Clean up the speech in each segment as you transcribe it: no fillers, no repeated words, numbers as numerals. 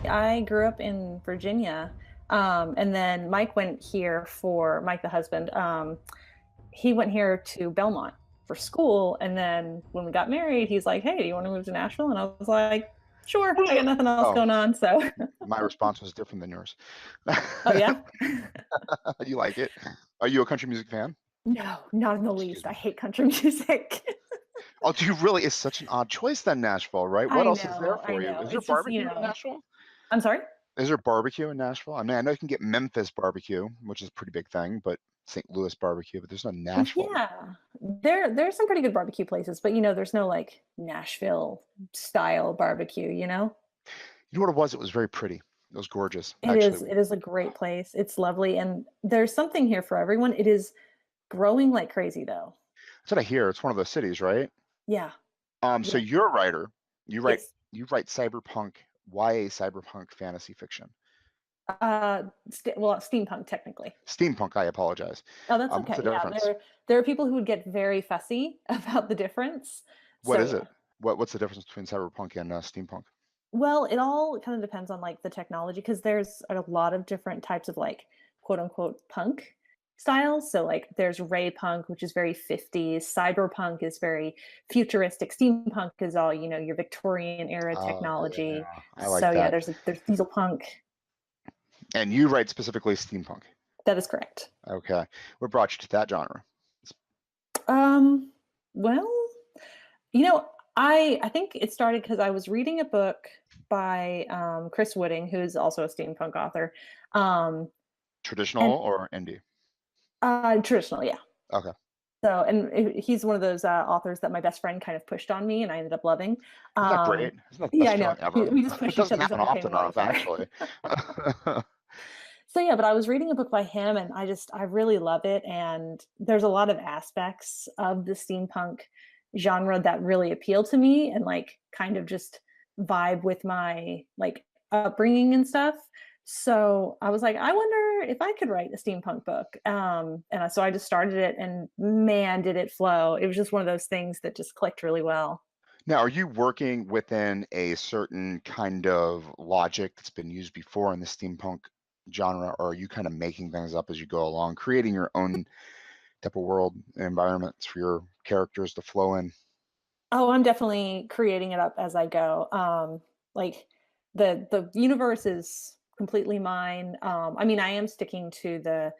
I grew up in Virginia. And then Mike, the husband, he went here to Belmont for school. And then when we got married, he's like, "Hey, do you want to move to Nashville?" And I was like, "Sure, I got nothing else Oh, going on." So, my response was different than yours. oh, yeah. You like it? Are you a country music fan? No, not in the Excuse least. I me. hate country music. Oh, do you really? It's such an odd choice then, Nashville, right? What I else is there know, I for you? know. Is there It's just, barbecue in Nashville? I'm sorry? Is there barbecue in Nashville? I mean, I know you can get Memphis barbecue, which is a pretty big thing, but St. Louis barbecue, but there's no Nashville barbecue. Yeah, there's some pretty good barbecue places, but there's no like Nashville style barbecue, you know? You know what it was? It was very pretty. It was gorgeous, It actually. is it is a great place. It's lovely and there's something here for everyone. It is growing like crazy though. That's what I hear. It's one of those cities, right? Yeah. So Yeah. you're a writer. You write Yes. you write cyberpunk, YA cyberpunk fantasy fiction. Steampunk technically. Steampunk, I apologize. Oh, that's What's the okay. Yeah, difference? there are people who would get very fussy about the difference. What So is yeah. it? What's the difference between cyberpunk and steampunk? Well, it all kind of depends on like the technology because there's a lot of different types of like quote unquote punk styles. So like there's ray punk, which is very 50s, cyberpunk is very futuristic, steampunk is all, your Victorian era Oh technology. yeah, I like So yeah, that. there's diesel punk. And you write specifically steampunk. That is correct. Okay. What brought you to that genre? Um, well, you know, I think it started because I was reading a book by Chris Wooding, who's also a steampunk author. Um, Traditional and or indie? Traditional, yeah. Okay. So, and he's one of those authors that my best friend kind of pushed on me, and I ended up loving. Isn't that Um, great? Isn't that the yeah, best I know. feeling ever? We just It push each doesn't other's happen entertainment often while we enough, share. actually. So yeah, but I was reading a book by him, and I really love it. And there's a lot of aspects of the steampunk genre that really appeal to me, and like kind of just vibe with my like upbringing and stuff. So I was like, I wonder if I could write a steampunk book. So I just started it, and man, did it flow! It was just one of those things that just clicked really well. Now, are you working within a certain kind of logic that's been used before in the steampunk genre, or are you kind of making things up as you go along, creating your own type of world and environments for your characters to flow in? Oh, I'm definitely creating it up as I go. Like the universe is completely mine. I mean, I am sticking to the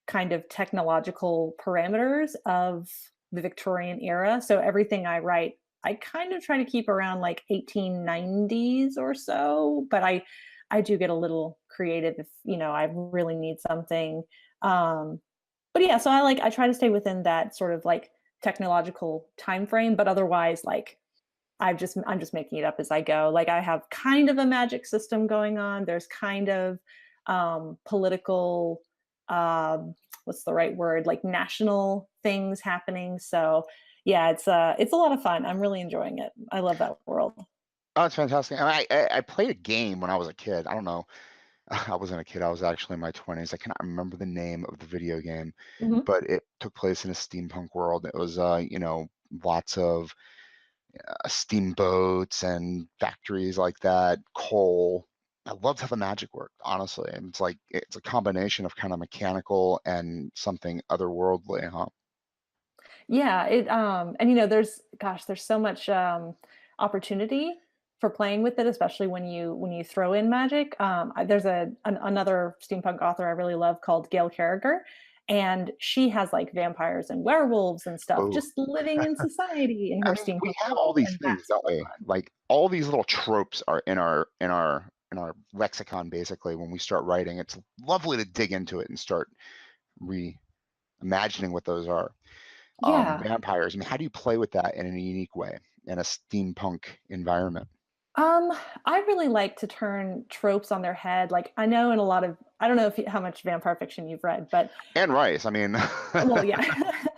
kind of technological parameters of the Victorian era. So everything I write, I kind of try to keep around like 1890s or so, but I do get a little creative if, I really need something. Um, but yeah, so I try to stay within that sort of like technological time frame, but otherwise like I'm just making it up as I go. Like I have kind of a magic system going on. There's kind of political what's the right word? Like national things happening. So yeah, it's a lot of fun. I'm really enjoying it. I love that world. Oh, it's fantastic. I played a game when I was a kid. I don't know. I wasn't a kid. I was actually in my 20s. I cannot remember the name of the video game, Mhm. but it took place in a steampunk world. It was, lots of steamboats and factories like that, coal. I loved how the magic worked, honestly. And it's a combination of kind of mechanical and something otherworldly, huh? Yeah, and there's so much opportunity for playing with it, especially when you throw in magic. There's another steampunk author I really love called Gail Carriger, and she has like vampires and werewolves and stuff Oh, just living in society in I her mean, we steampunk have all world, these and things, that's don't really we? fun. Like all these little tropes are in our lexicon, basically, when we start writing. It's lovely to dig into it and start reimagining what those are. Yeah. Vampires. I mean, how do you play with that in a unique way in a steampunk environment? Um, I really like to turn tropes on their head. Like I know in a lot of I don't know how much vampire fiction you've read, but And rice. I mean, well, yeah.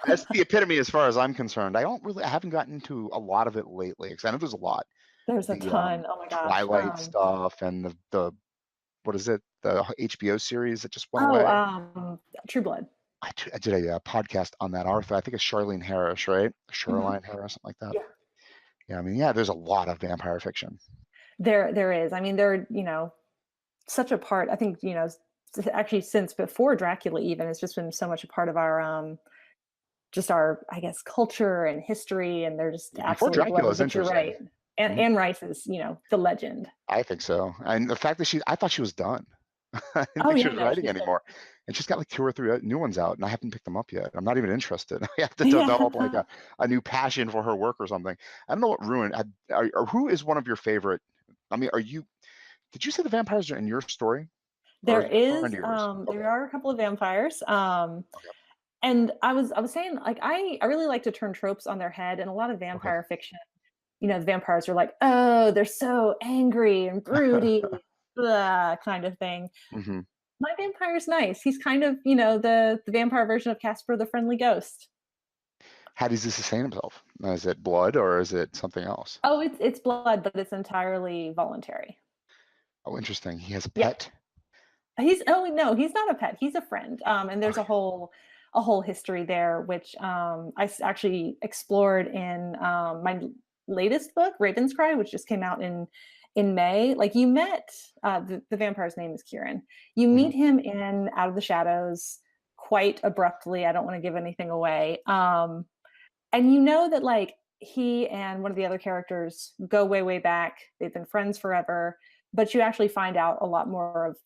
that's the epitome as far as I'm concerned. I haven't gotten into a lot of it lately because I know there's a lot. There's a The ton. Oh my gosh. Twilight stuff and the what is it? The HBO series that just went Oh, away. True Blood. I did a podcast on that Arthur. I think it's Charlene Harris, right? Mhm. Shoreline Harris, something like that. Yeah. Yeah, I mean, yeah, there's a lot of vampire fiction. There is. I mean, there, such a part. I think, actually since before Dracula even, it's just been so much a part of our just our, I guess, culture and history, and they're just Yeah, before absolutely Dracula beloved. is But you're interesting. right. And Mhm. Anne Rice is, the legend. I think so. And the fact that I thought she was done. I didn't Oh think she yeah, was no, writing she's still anymore. And she's got like two or three new ones out, and I haven't picked them up yet. I'm not even interested. I have to develop like yeah. a new passion for her work or something. I don't know what ruined. Or who is one of your favorite? I mean, did you say the vampires are in your story, or There is it a friend is, of yours? Okay. there are a couple of vampires. Okay. And I was saying, like, I really like to turn tropes on their head, and a lot of Okay. vampire fiction, the vampires are like, oh, they're so angry and broody, blah, kind of thing. hmm My vampire's nice. He's kind of, the vampire version of Casper the Friendly Ghost. How does he sustain himself? Is it blood or is it something else? Oh, it's blood, but it's entirely voluntary. Oh, interesting. He has a Yeah. pet. He's oh no, he's not a pet. He's a friend. And there's Okay. a whole history there, which actually explored in my latest book, Raven's Cry, which just came out in May. Like, you met the vampire's name is Kieran. You hmm meet him in Out of the Shadows quite abruptly. I don't want to give anything away. And you know that, like, he and one of the other characters go way, way back. They've been friends forever, but you actually find out a lot more of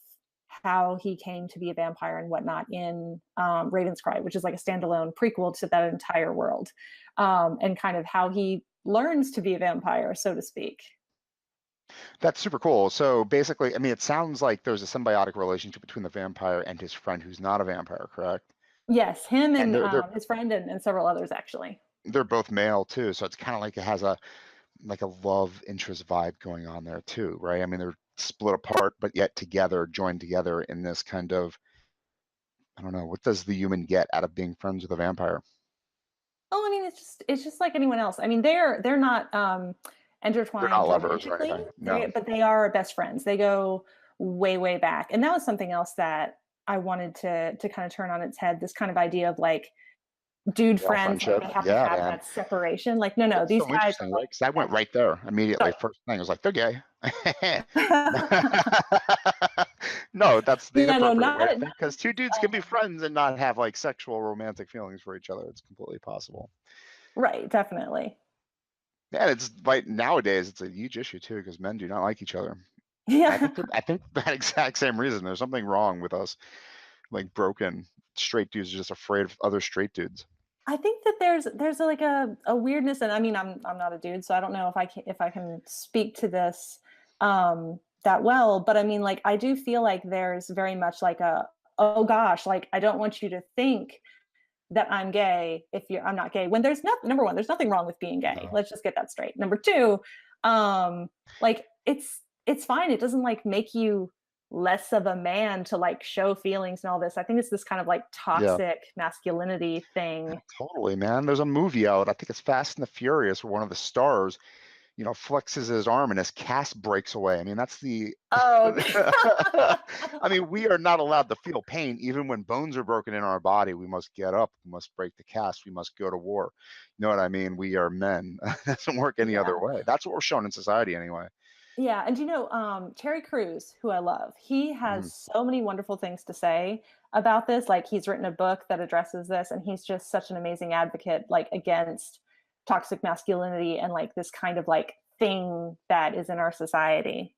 how he came to be a vampire and whatnot in Raven's Cry, which is like a standalone prequel to that entire world, and kind of how he learns to be a vampire, so to speak. That's super cool. So basically, I mean, it sounds like there's a symbiotic relationship between the vampire and his friend who's not a vampire, correct? Yes, him And and they're his friend and several others, actually. they're both male too, so it's kind of like it has a like a love interest vibe going on there too, right? I mean, they're split apart but yet together, joined together in this kind of, I don't know, what does the human get out of being friends with a vampire? Oh, I mean, it's just like anyone else. I mean, they're not They're not intertwined lovers or romantically, anything. No. but they are best friends. They go way, way back, and that was something else that I wanted to kind of turn on its head. This kind of idea of, like, dude Male friends, like, friendship. they have to Yeah, have man. that separation. Like, no, no, That's these so guys interesting, are right? like Because I went right there immediately. First thing I was like, they're gay. No, that's the yeah, no, inappropriate way to not think. Because two dudes can be friends and not have like sexual romantic feelings for each other. It's completely possible. right, definitely. Yeah, it's like nowadays it's a huge issue too because men do not like each other. Yeah, I think that exact same reason. There's something wrong with us, like broken straight dudes are just afraid of other straight dudes. I think that there's like a weirdness, and I mean, I'm not a dude, so I don't know if I can speak to this that well, but I mean, like, I do feel like there's very much like a, oh gosh, like, I don't want you to think that I'm gay if I'm not gay, when there's not, number one, there's nothing wrong with being gay. No. Let's just get that straight. Number two, like, it's fine. It doesn't, like, make you less of a man to, like, show feelings and all this. I think it's this kind of, like, Yeah, toxic masculinity thing. totally, man. There's a movie out. I think it's Fast and the Furious, where one of the stars, flexes his arm and his cast breaks away. I mean, that's the. Oh, I mean, we are not allowed to feel pain even when bones are broken in our body. We must get up. We must break the cast. We must go to war. You know what I mean? We are men. It doesn't work any other yeah. way. That's what we're shown in society anyway. Yeah, and Terry Crews, who I love, he Mhm. has so many wonderful things to say about this. Like, he's written a book that addresses this, and he's just such an amazing advocate, like, against toxic masculinity and, like, this kind of, like, thing that is in our society.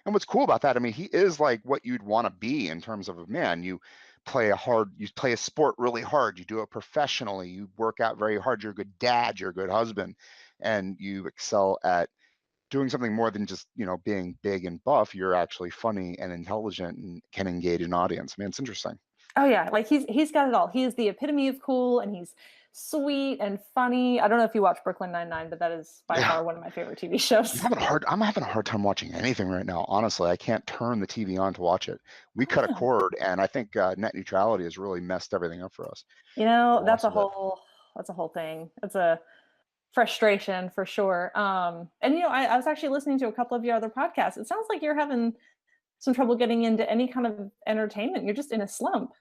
And what's cool about that, I mean, he is like what you'd want to be in terms of a man. You play a sport really hard, you do it professionally, you work out very hard, you're a good dad, you're a good husband, and you excel at doing something more than just, being big and buff. You're actually funny and intelligent and can engage an audience. I mean, it's interesting. Oh yeah, like, he's got it all. He is the epitome of cool, and he's sweet and funny. I don't know if you watch Brooklyn Nine-Nine, but that is by Yeah. far one of my favorite TV shows. I'm having a hard time watching anything right now. Honestly, I can't turn the TV on to watch it. We Oh cut a no. cord, and I think net neutrality has really messed everything up for us. The That's loss a of it. whole thing. It's a frustration for sure. And I was actually listening to a couple of your other podcasts. It sounds like you're having some trouble getting into any kind of entertainment. You're just in a slump.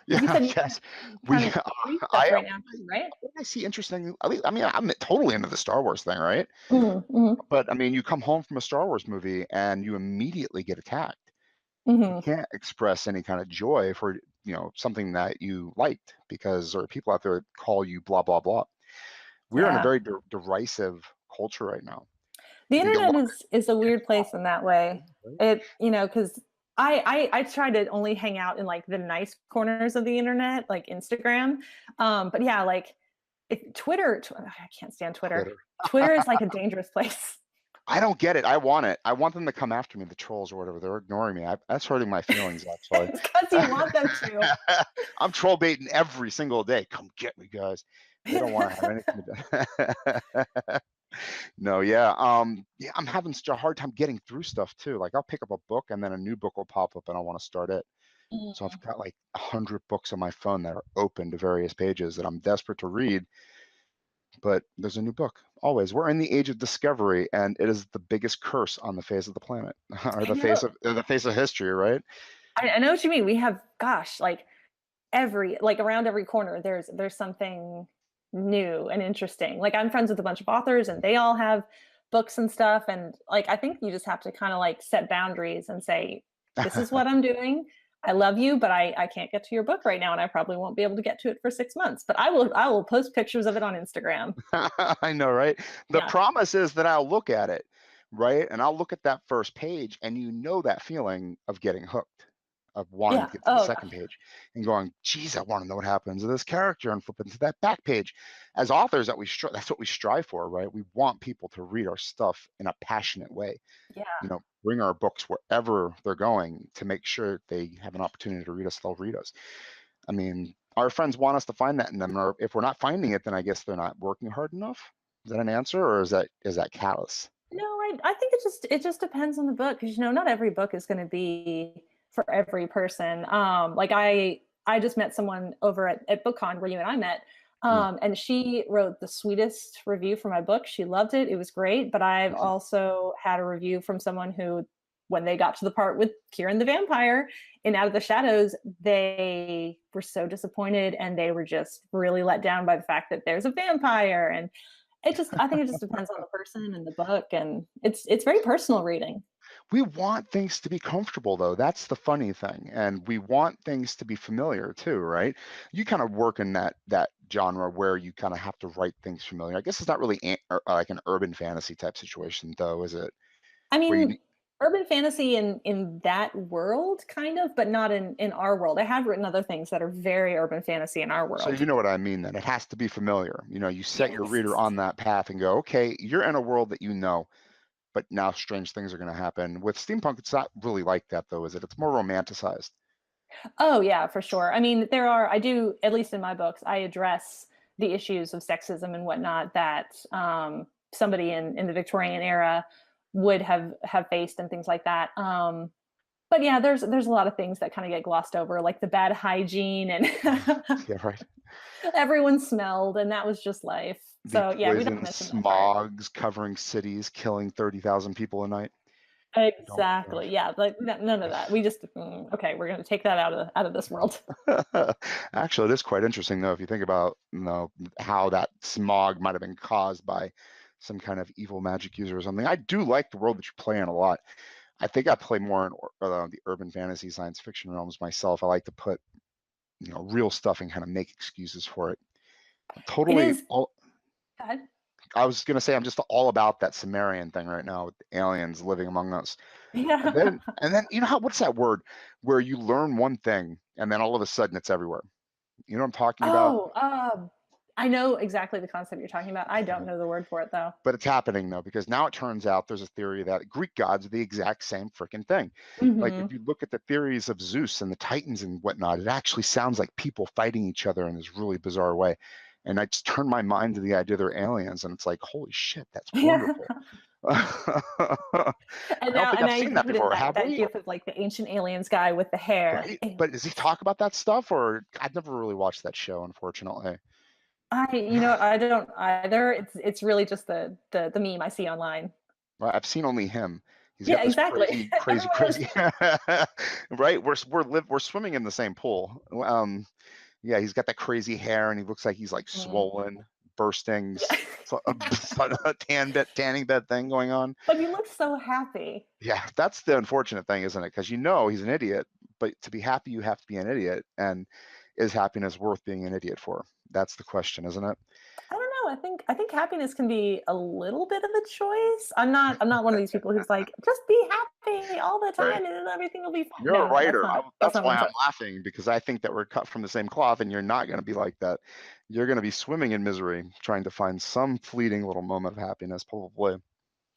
Because you Yeah, said you yes. We, kind of read stuff I right now too, right? what I see interesting. I mean, I'm totally into the Star Wars thing, right? Mm-hmm. But I mean, you come home from a Star Wars movie and you immediately get attacked. You Mhm. can't express any kind of joy for, something that you liked, because there are people out there that call you blah blah blah. We're in a Yeah. very derisive culture right now. The You internet look is a at weird place in that way. right? It, because I try to only hang out in like the nice corners of the internet, like Instagram. But yeah, like I can't stand Twitter. Twitter. Twitter is like a dangerous place. I don't get it. I want it. I want them to come after me, the trolls or whatever. They're ignoring me. That's hurting my feelings, actually. It's because you want them to. I'm troll baiting every single day. Come get me, guys. They don't want to have anything to do. No, yeah. Yeah, I'm having such a hard time getting through stuff too. Like I'll pick up a book and then a new book will pop up and I want to start it. So I've Mm. got like 100 books on my phone that are open to various pages that I'm desperate to read, but there's a new book always. We're in the age of discovery, and it is the biggest curse on the face of the planet, or I know. the face of history, right? I know what you mean. We have, gosh, like around every corner, there's something new and interesting. Like I'm friends with a bunch of authors, and they all have books and stuff. And like I think you just have to kind of like set boundaries and say, "This is what I'm doing. I love you, but I can't get to your book right now, and I probably won't be able to get to it for 6 months. But I will post pictures of it on Instagram." I know, right? The Yeah, promise is that I'll look at it, right? And I'll look at that first page, and that feeling of getting hooked, of wanting yeah. to get to the Oh second gosh, page and going, geez, I want to know what happens to this character, and flip into that back page. As authors, that's what we strive for, right? We want people to read our stuff in a passionate way. yeah. Bring our books wherever they're going to make sure they have an opportunity to read us, they'll read us. I mean, our friends want us to find that in them, or if we're not finding it, then I guess they're not working hard enough. Is that an answer, or is that callous? No, I think it just depends on the book because not every book is going to be for every person. Like I just met someone over at BookCon where you and I met, Mm, and she wrote the sweetest review for my book. She loved it. It was great. But I've mhm. also had a review from someone who, when they got to the part with Kieran the vampire in Out of the Shadows, they were so disappointed and they were just really let down by the fact that there's a vampire. And I think it just depends on the person and the book, and it's very personal reading. We want things to be comfortable, though. That's the funny thing, and we want things to be familiar too, right? You kind of work in that genre where you kind of have to write things familiar. I guess it's not really like an urban fantasy type situation, though, is it? I Where you mean, urban fantasy in that world, kind of, but not in our world. I have written other things that are very urban fantasy in our So world. you know what I mean then. It has to be familiar. You set your reader Yes. on that path and go, okay, you're in a world that you know, but now strange things are going to happen. With steampunk, it's not really like that though, is it? It's more romanticized. Oh yeah, for sure. I mean, I do, at least in my books, I address the issues of sexism and whatnot that somebody in the Victorian era would have faced and things like that. But yeah, there's a lot of things that kind of get glossed over, like the bad hygiene and Yeah, right. everyone smelled, and that was just life. The So yeah, we don't poison mention that part. smogs covering cities, killing 30,000 people a night. Don't Exactly. Yeah, like none of that. We just okay. We're going to take that out of this world. Actually, it is quite interesting though if you think about how that smog might have been caused by some kind of evil magic user or something. I do like the world that you play in a lot. I think I play more in the urban fantasy science fiction realms myself. I like to put real stuff and kind of make excuses for it. It Totally is. all. God. I was gonna say I'm just all about that Sumerian thing right now with the aliens living among us. And Yeah. then what's that word where you learn one thing and then all of a sudden it's everywhere. You know what I'm talking about? Oh, I know exactly the concept you're talking about. I don't know the word for it though. But it's happening though, because now it turns out there's a theory that Greek gods are the exact same freaking thing. Like if Hmm. you look at the theories of Zeus and the Titans and whatnot, it actually sounds like people fighting each other in this really bizarre way. And I just turned my mind to the idea they're aliens, and it's like, holy shit, that's Yeah. wonderful. I And don't now, think and I've now you seen can that put in before, that have that we? gif of like the ancient aliens guy with the hair. Right? But does he Aliens. talk about that stuff, or I've never really watched that show, unfortunately. I don't either. It's really just the meme I see online. Right, I've seen only him. He's got Yeah, this exactly. crazy, crazy, Everyone else. crazy. Right, we're swimming in the same pool. Yeah, he's got that crazy hair, and he looks like he's like Mm. swollen, bursting, Yeah. tanning bed thing going on. But you look so happy. Yeah, that's the unfortunate thing, isn't it? Because he's an idiot, but to be happy, you have to be an idiot. And is happiness worth being an idiot for? That's the question, isn't it? I don't know. I think happiness can be a little bit of a choice. I'm not one of these people who's like, just be happy all the Right. time and then everything will be fine. You're a No, that's writer. not that's That's not what why I'm I'm talking. laughing, because I think that we're cut from the same cloth, and you're not going to be like that. You're going to be swimming in misery, trying to find some fleeting little moment of happiness, probably.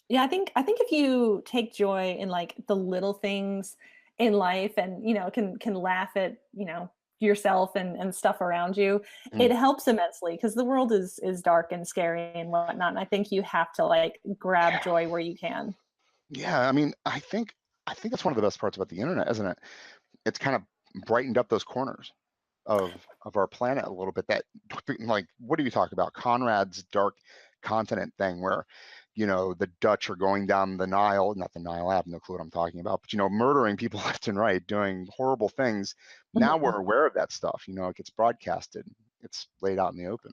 Yeah, I think if you take joy in like the little things in life and can laugh at, yourself and stuff around you, Mm. it helps immensely because the world is dark and scary and whatnot. And I think you have to like grab Yeah. joy where you can. Yeah. I mean, I think that's one of the best parts about the internet, isn't it? It's kind of brightened up those corners of our planet a little bit. That, like, what do you talk about? Conrad's dark continent thing, where the Dutch are going down the Nile, not the Nile, I have no clue what I'm talking about, but murdering people left and right, doing horrible things. Now Mhm, we're aware of that stuff. It gets broadcasted, it's laid out in the open.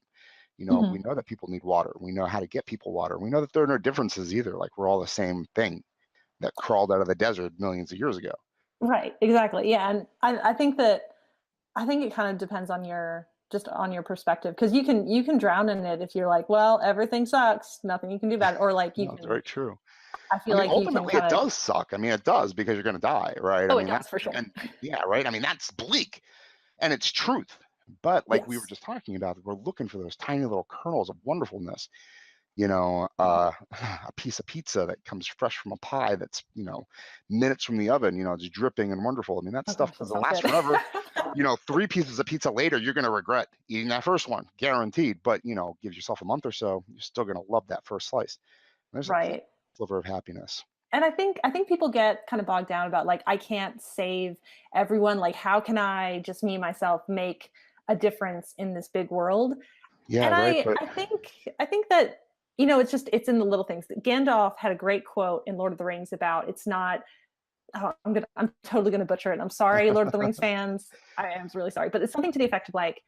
We mhm. know that people need water, we know how to get people water, we know that there are no differences either, like we're all the same thing that crawled out of the desert millions of years ago. Right, exactly. Yeah, and I think it kind of depends on your perspective because you can drown in it if you're like, well, everything sucks, nothing you can do about it, or like you No, it's can. very true. I I feel mean, like you can ultimately, it kind of. does suck. I mean, it does, because you're going to die, right? I Oh, it mean, does for sure. and yeah, right. I mean, that's bleak, and it's truth. But like we were Yes. just talking about, we're looking for those tiny little kernels of wonderfulness. Mhm. A piece of pizza that comes fresh from a pie that's minutes from the oven. It's dripping and wonderful. I mean, that Oh stuff gosh, that doesn't sounds last good. forever. Three pieces of pizza later, you're going to regret eating that first one, guaranteed. But give yourself a month or so, you're still going to love that first slice. There's a Right. sliver of happiness. And I think people get kind of bogged down about like I can't save everyone. Like how can I just me myself make a difference in this big world? Yeah, And right. I But I think I think that it's in the little things. Gandalf had a great quote in Lord of the Rings about it's not. Oh, I'm totally gonna butcher it. I'm sorry, Lord of the Rings fans. I am really sorry, but it's something to the effect of like,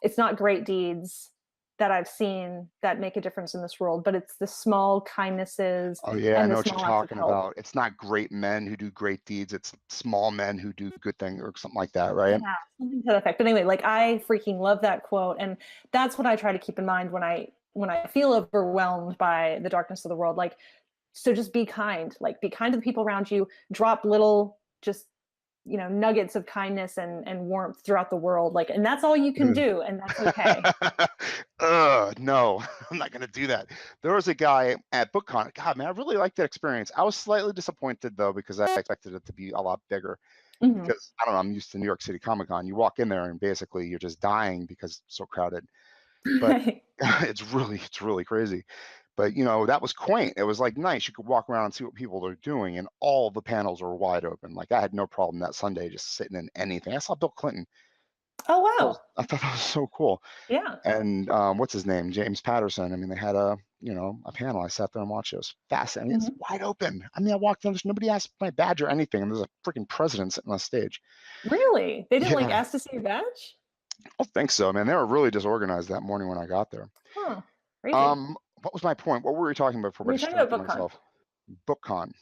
it's not great deeds that I've seen that make a difference in this world, but it's the small kindnesses oh yeah, I and the know what you're small acts of talking help. about. It's not great men who do great deeds. It's small men who do good things, or something like that, right? Yeah, something to that effect. But anyway, like I freaking love that quote, and that's what I try to keep in mind when I feel overwhelmed by the darkness of the world. Like, so just be kind. Like, be kind to the people around you. Drop little, just nuggets of kindness and warmth throughout the world. Like, and that's all you can Ugh. do, and that's okay. No, I'm not gonna do that. There was a guy at BookCon. God, man, I really liked that experience. I was slightly disappointed though, because I expected it to be a lot bigger. Hmm. Because I don't know, I'm used to New York City Comic Con. You walk in there and basically you're just dying because it's so crowded. But Right. it's really crazy. But that was quaint. It was like nice. You could walk around and see what people are doing, and all the panels were wide open. Like I had no problem that Sunday just sitting in anything. I saw Bill Clinton. Oh That was, wow. I thought that was so cool. Yeah. And what's his name? James Patterson. I mean, they had a panel. I sat there and watched it. It was fascinating. It's Hmm. wide open. I mean, I walked in. There's nobody asked my badge or anything, and there's a freaking president sitting on stage. Really? They didn't like Yeah, ask to see your badge? I think so, man. They were really disorganized that morning when I got there. Huh. Crazy. What was my point? What were we talking about before I We were talking about distracted BookCon myself? BookCon.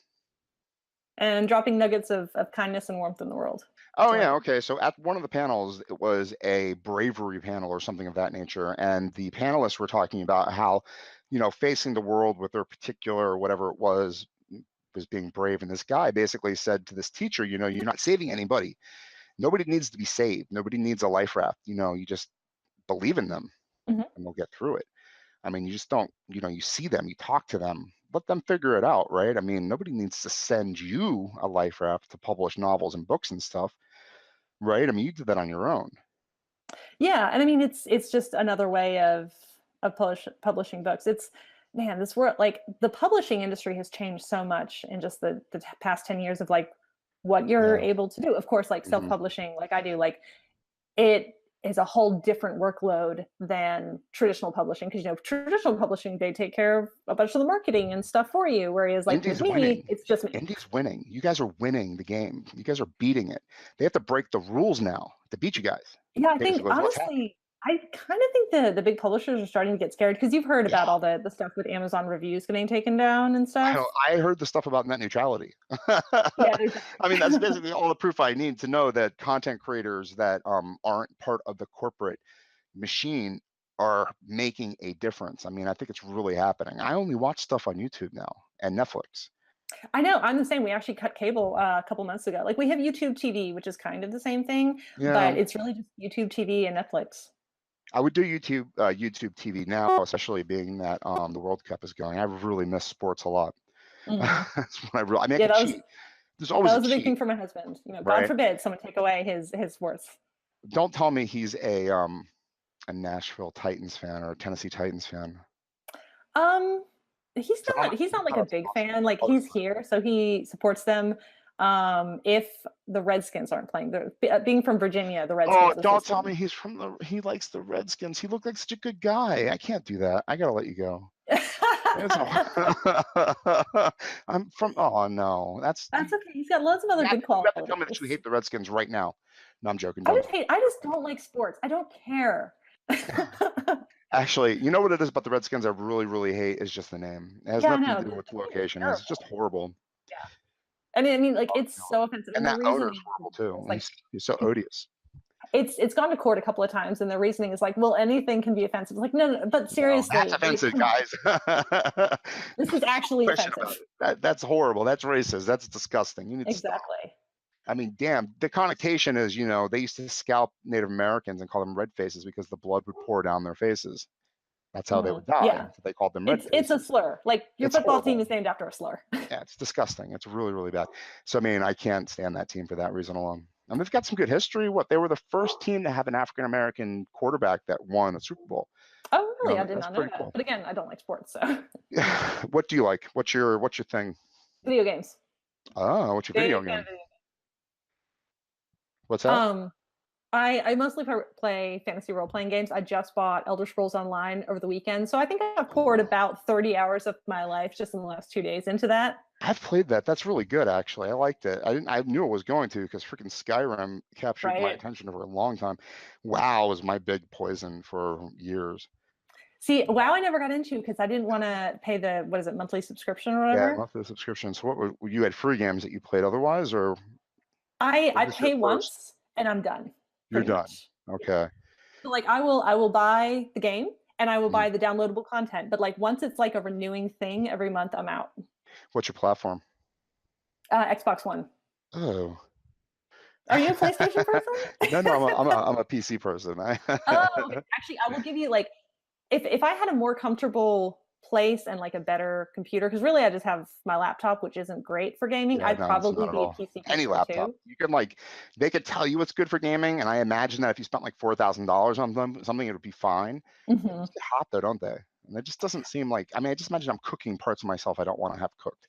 and dropping nuggets of kindness and warmth in the world. Oh Joy. yeah, okay. So at one of the panels, it was a bravery panel or something of that nature, and the panelists were talking about how, facing the world with their particular whatever it was being brave. And this guy basically said to this teacher, you're not saving anybody. Nobody needs to be saved. Nobody needs a life raft. You just believe in them, Hmm. and they'll get through it. I mean, you just don't, you see them, you talk to them, let them figure it out, right? I mean, nobody needs to send you a life raft to publish novels and books and stuff, right? I mean, you did that on your own. Yeah, and I mean it's just another way of publishing books. It's man, this world like the publishing industry has changed so much in just the past 10 years of like what you're Yeah. able to do. Of course, like Hmm. self-publishing, like I do, like it is a whole different workload than traditional publishing because traditional publishing they take care of a bunch of the marketing and stuff for you, whereas like with Indy's me, winning. it's just me. Indy's winning. You guys are winning the game. You guys are beating it. They have to break the rules now to beat you guys. Yeah, I think Basically, is what's happening. honestly, I kind of think the big publishers are starting to get scared because you've heard Yeah, about all the stuff with Amazon reviews getting taken down and stuff. I heard the stuff about net neutrality. Yeah, there's I mean, that's definitely. basically all the proof I need to know that content creators that aren't part of the corporate machine are making a difference. I mean, I think it's really happening. I only watch stuff on YouTube now and Netflix. I know, I'm the same. We actually cut cable a couple months ago. Like we have YouTube TV, which is kind of the same thing, Yeah, but it's really just YouTube TV and Netflix. I would do YouTube TV now, especially being that the World Cup is going. I really miss sports a lot. Hmm. That's what I mean, I Yeah, could cheat. There's always that a was a big cheat, thing for my husband. God right? forbid someone take away his worth. Don't tell me he's a Nashville Titans fan or a Tennessee Titans fan. Um, he's So he's not like a that's big awesome. fan. Like Oh, he's here, so he supports them. If the Redskins aren't playing, being from Virginia, the oh, Redskins is don't his tell team. me he likes the Redskins. He looked like such a good guy. I can't do that. I gotta let you go. It's I'm from. Oh no, that's That's okay. He's got lots of other good you have to tell me that you qualities. hate the Redskins right now. No, I'm joking. Don't. I just don't like sports. I don't care. Actually, you know what it is about the Redskins I really, really hate is just the name. It has Yeah, nothing no, to do with the the name is location. It's just terrible. horrible. Yeah. And I mean, like, Oh, it's no. so offensive. And And the that owner's reasoning horrible is too. like, He's so odious. it's gone to court a couple of times, and the reasoning is like, well, anything can be offensive. Like, no, no, but No, that's seriously, like, offensive, come on, guys. this is No actually question about offensive. it. That's horrible. That's racist. That's disgusting. You need to stop. Exactly. I mean, damn, the connotation is, they used to scalp Native Americans and call them red faces because the blood would pour down their faces. That's how they Hmm. would die. Yeah, So they called them red it's a faces. slur. Like your It's football team horrible. is named after a slur. Yeah, it's disgusting. It's really, really bad. So, I mean, I can't stand that team for that reason alone. And they've got some good history. What, they were the first team to have an African American quarterback that won a Super Bowl. Oh, really? I did That's not know pretty that. cool. But again, I don't like sports, so What do you like? What's your thing? video games. Oh, what's your video Big fan of game? video What's that? games. I mostly play fantasy role playing games. I just bought Elder Scrolls Online over the weekend, so I think I've poured Oh, about 30 hours of my life just in the last 2 days into that. I've played that. That's really good, actually. I liked it. I knew it was going to because freaking Skyrim captured my Right? attention for a long time. WoW was my big poison for years. See, WoW I never got into because I didn't want to pay the what is it monthly subscription or Yeah, whatever. monthly subscription. So, you had free games that you played otherwise, or was I this your pay first? once and I'm done, You're pretty done. much. Yeah. Okay. So like I will buy the game and I will Mhm. buy the downloadable content, but like once it's like a renewing thing every month, I'm out. What's your platform? Xbox One. Oh. Are you a PlayStation person? No, no, I'm a PC person. Oh, okay. Actually, I will give you like if I had a more comfortable place and like a better computer, because really I just have my laptop, which isn't great for gaming. Yeah, I'd no, it's probably not at be a all. PC Any person laptop. too. You can they could tell you what's good for gaming, and I imagine that if you spent like $4,000 on something, it would be fine. They Hmm. just get hot though, don't they? And it just doesn't seem like. I mean, I just imagine I'm cooking parts of myself I don't want to have cooked.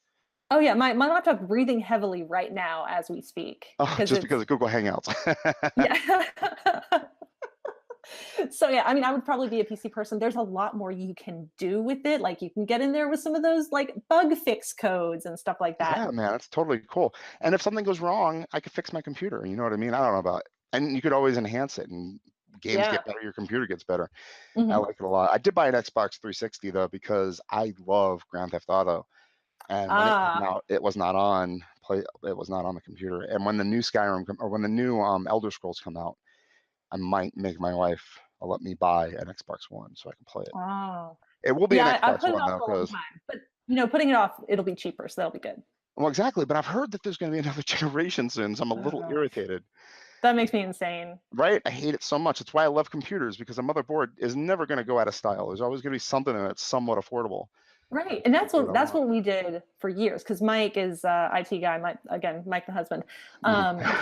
Oh yeah, my laptop's breathing heavily right now as we speak Oh, because just it's because of Google Hangouts. yeah. So yeah, I mean, I would probably be a PC person. There's a lot more you can do with it. Like you can get in there with some of those like bug fix codes and stuff like that. Yeah, man, that's totally cool. And if something goes wrong, I could fix my computer. You know what I mean? I don't know about. And you could always enhance it, and games Yeah. get better, your computer gets better. I Hmm. like it a lot. I did buy an Xbox 360 though because I love Grand Theft Auto. And when it came Ah. out, it was not on play. It was not on the computer. And when the new or when the new Elder Scrolls come out, I might make my wife let me buy an Xbox One so I can play it. Oh. It will be Yeah, an I Xbox put it One off though, for a long because time, but putting it off, it'll be cheaper, so that'll be good. well, exactly. But I've heard that there's going to be another generation soon, so I'm a little Ugh. irritated. That makes me insane. Right? I hate it so much. It's why I love computers because a motherboard is never going to go out of style. There's always going to be something in it that's somewhat affordable. Right, and That's what I that's want. what we did for years. Because Mike is IT guy. Mike the husband.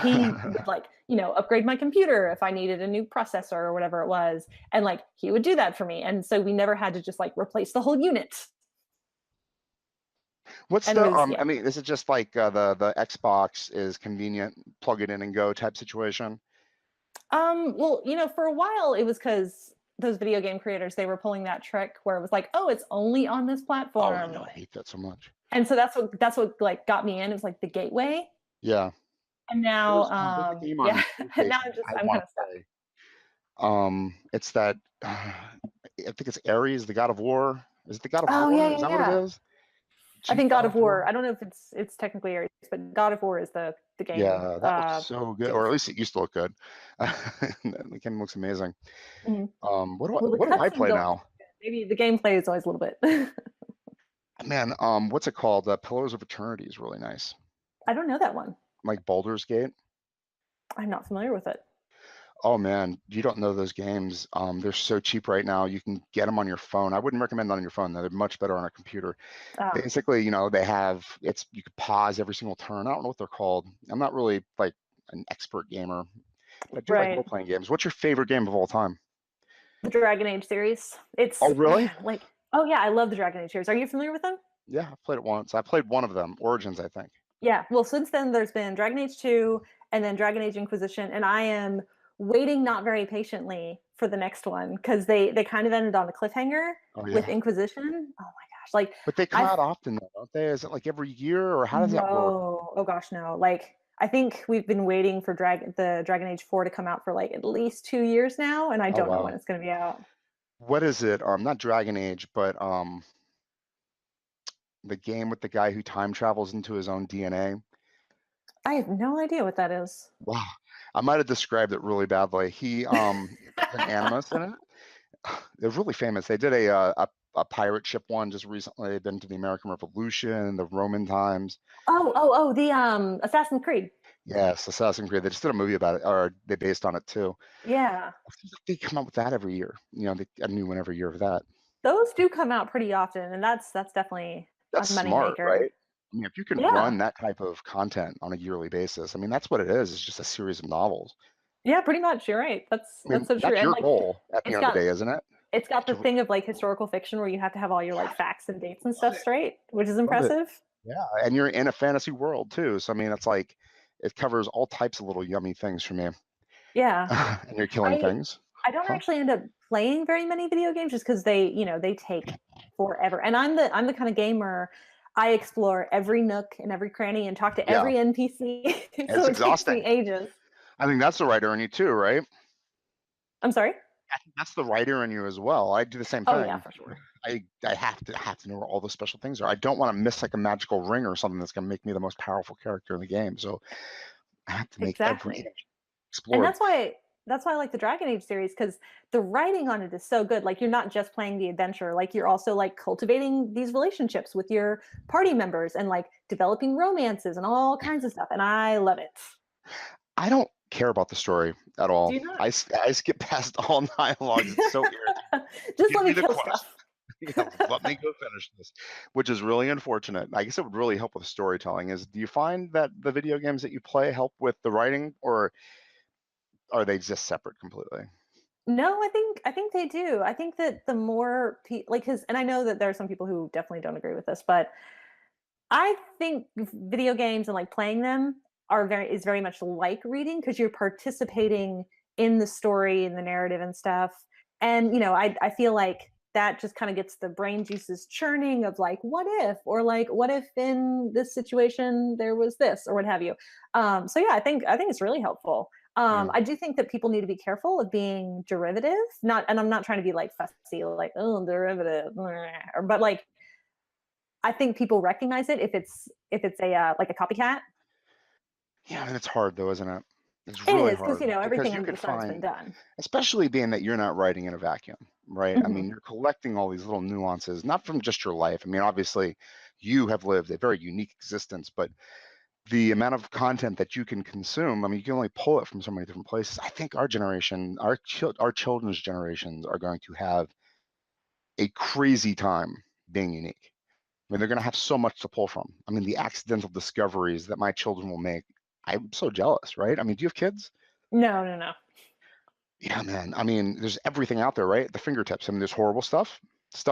He Mhm. would like upgrade my computer if I needed a new processor or whatever it was, and like he would do that for me. And so we never had to just like replace the whole unit. What's And it the was I yeah. mean, is it just like the Xbox is convenient, plug it in and go type situation? Well, for a while it was because those video game creators they were pulling that trick where it was like, oh, it's only on this Oh, I platform, know, I hate that so much. and so that's what like got me in. It was like the gateway. Yeah. And now, There's a game yeah, on and now PlayStation I'm I I'm kind want of to stuck. play. It's that I think it's Ares, the god of war. Is it the god of Oh yeah, war? Is yeah, that what it yeah. is? I Chief think God god of of war? War. I don't know if it's technically Aries, but God of War is the game Yeah, that looks so good, game or at for. least it used to look good. The game looks amazing. Mhm. What do I Well, the what do I cutscenes play always now? look good. Maybe the gameplay is always a little bit. Man, what's it called? Pillars of Eternity is really nice. I don't know that one. Like Baldur's Gate. I'm not familiar with it. Oh man, you don't know those games. They're so cheap right now. You can get them on your phone. I wouldn't recommend that on your phone. They're much better on a computer. Ah, Basically, they have you could pause every single turn. I don't know what they're called. I'm not really like an expert gamer, but I do like right. role-playing games. What's your favorite game of all time? The Dragon Age series. Oh, It's really? man, like oh yeah, I love the Dragon Age series. Are you familiar with them? Yeah, I've played it once. I played one of them, Origins, I think. Yeah. Well, since then there's been Dragon Age 2 and then Dragon Age Inquisition, and I am waiting not very patiently for the next one because they kind of ended on a cliffhanger Oh with yeah. Inquisition. Oh my gosh. Like But they come I've out often, though, don't they? Is it like every year, or how does that work? no. Oh gosh, no. Like I think we've been waiting for the Dragon Age 4 to come out for like at least 2 years now, and I Oh don't know when wow. it's gonna be out. What is it? Not Dragon Age, but the game with the guy who time travels into his own DNA. I have no idea what that is. Wow. I might have described it really badly. There's an animus in it. They're really famous. They did a pirate ship one just recently. They've been to the American Revolution, the Roman times. Oh, the Assassin's Creed. Yes, Assassin's Creed. They just did a movie about it, or they based on it too. Yeah. It seems like they come up with that every year. A new one every year of that. Those do come out pretty often, and that's definitely a That's smart, moneymaker. right? I mean, if you can Yeah. run that type of content on a yearly basis, I mean, that's what it is. It's just a series of novels. Yeah, pretty much. You're right. I That's mean, so true. that's And your like goal at the it's end of the got day, isn't it? it's got the To thing of like historical fiction where you have to have all your like yeah, facts and dates and love stuff it, straight, which is love it. impressive. Yeah, and you're in a fantasy world too. So I mean, it's like it covers all types of little yummy things for me. Yeah. And you're killing I things. I don't Huh? actually end up playing very many video games just because they take forever. And I'm the kind of gamer. I explore every nook and every cranny and talk to Yeah, every NPC. So it's it takes me exhausting. ages. I think that's the writer in you too, right? I'm sorry. I think that's the writer in you as well. I do the same Oh yeah, thing. for sure. I have to know where all the special things are. I don't want to miss like a magical ring or something that's gonna make me the most powerful character in the game. So I have to make every Exactly. inch And explored. that's why I like the Dragon Age series because the writing on it is so good. Like you're not just playing the adventure, like you're also like cultivating these relationships with your party members and like developing romances and all kinds of stuff. And I love it. I don't care about the story at Do all. you not? I skip past all dialogues. It's so irritating. Just Give let me me the kill quest. stuff. Yeah, let me go finish this, which is really unfortunate. I guess it would really help with storytelling. Do you find that the video games that you play help with the writing, or are they just separate completely? No, I think they do. I think that the more like his, and I know that there are some people who definitely don't agree with this, but I think video games and like playing them is very much like reading because you're participating in the story and the narrative and stuff. And I feel like that just kind of gets the brain juices churning of like what if, or like what if in this situation there was this or what have you. So yeah, I think it's really helpful. Yeah. I do think that people need to be careful of being derivative. Not, and I'm not trying to be like fussy, like oh derivative, but like I think people recognize it if it's a like a copycat. Yeah, and it's hard though, isn't it? It's It really is because hard because everything you under could the sun has been find, done. especially being that you're not writing in a vacuum, right? I Hmm. mean, you're collecting all these little nuances, not from just your life. I mean, obviously, you have lived a very unique existence, but the amount of content that you can consume, I mean, you can only pull it from so many different places. I think our generation, our children's generations are going to have a crazy time being unique. I mean, they're going to have so much to pull from. I mean, the accidental discoveries that my children will make. I'm so jealous, right? I mean, do you have kids? No, no, no. Yeah, man. I mean, there's everything out there, right? At the fingertips. I mean, there's horrible stuff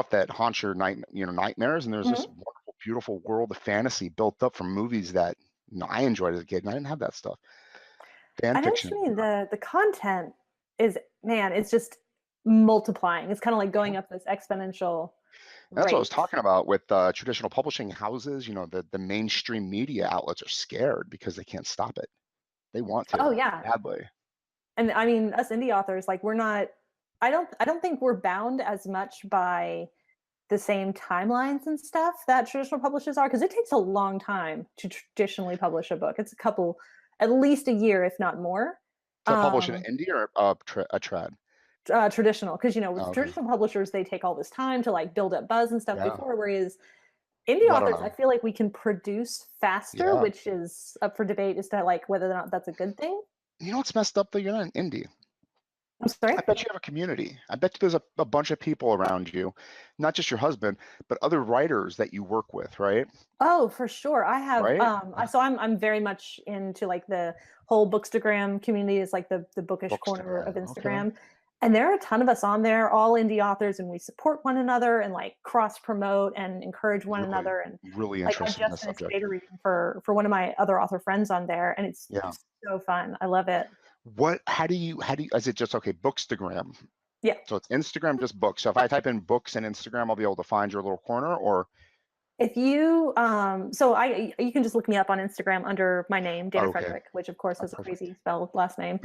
that haunts your nightmares, and there's this Hmm. wonderful, beautiful world of fantasy built up from movies that I enjoyed as a kid, and I didn't have that stuff. Fan I know what fiction. you mean. The content is, man, it's just multiplying. It's kind of like Yeah. going up this exponential And that's what I was rate. talking about with traditional publishing houses. The mainstream media outlets are scared because they can't stop it. They want to Oh yeah, badly. And I mean, us indie authors, like we're not. I don't think we're bound as much by the same timelines and stuff that traditional publishers are, because it takes a long time to traditionally publish a book. It's a couple, at least a year, if not more. To publish an Um, indie or a trad? Traditional, because with Oh, okay. traditional publishers, they take all this time to like build up buzz and stuff Yeah. before, whereas indie I don't authors, I know. feel like we can produce faster, Yeah. which is up for debate as to like whether or not that's a good thing. You know what's messed up though? You're not an indie. I'm sorry. I bet you have a community. I bet there's a bunch of people around you, not just your husband, but other writers that you work with, right? Oh, for sure. I have Right? I'm very much into like the whole Bookstagram community, is like the bookish corner of Bookstagram. Okay. Instagram. And there are a ton of us on there, all indie authors, and we support one another and like cross promote and encourage one Really, another. And really like I interested in just this finished subject. beta reading for one of my other author friends on there, and it's Yeah. so fun. I love it. How do you, is it just, okay, Bookstagram? Yeah. So it's Instagram, just books. So if I type in books in Instagram, I'll be able to find your little corner, or, If you so I you can just look me up on Instagram under my name, Dana okay, Fraedrich, which of course oh, has a perfect. crazy spelled last name.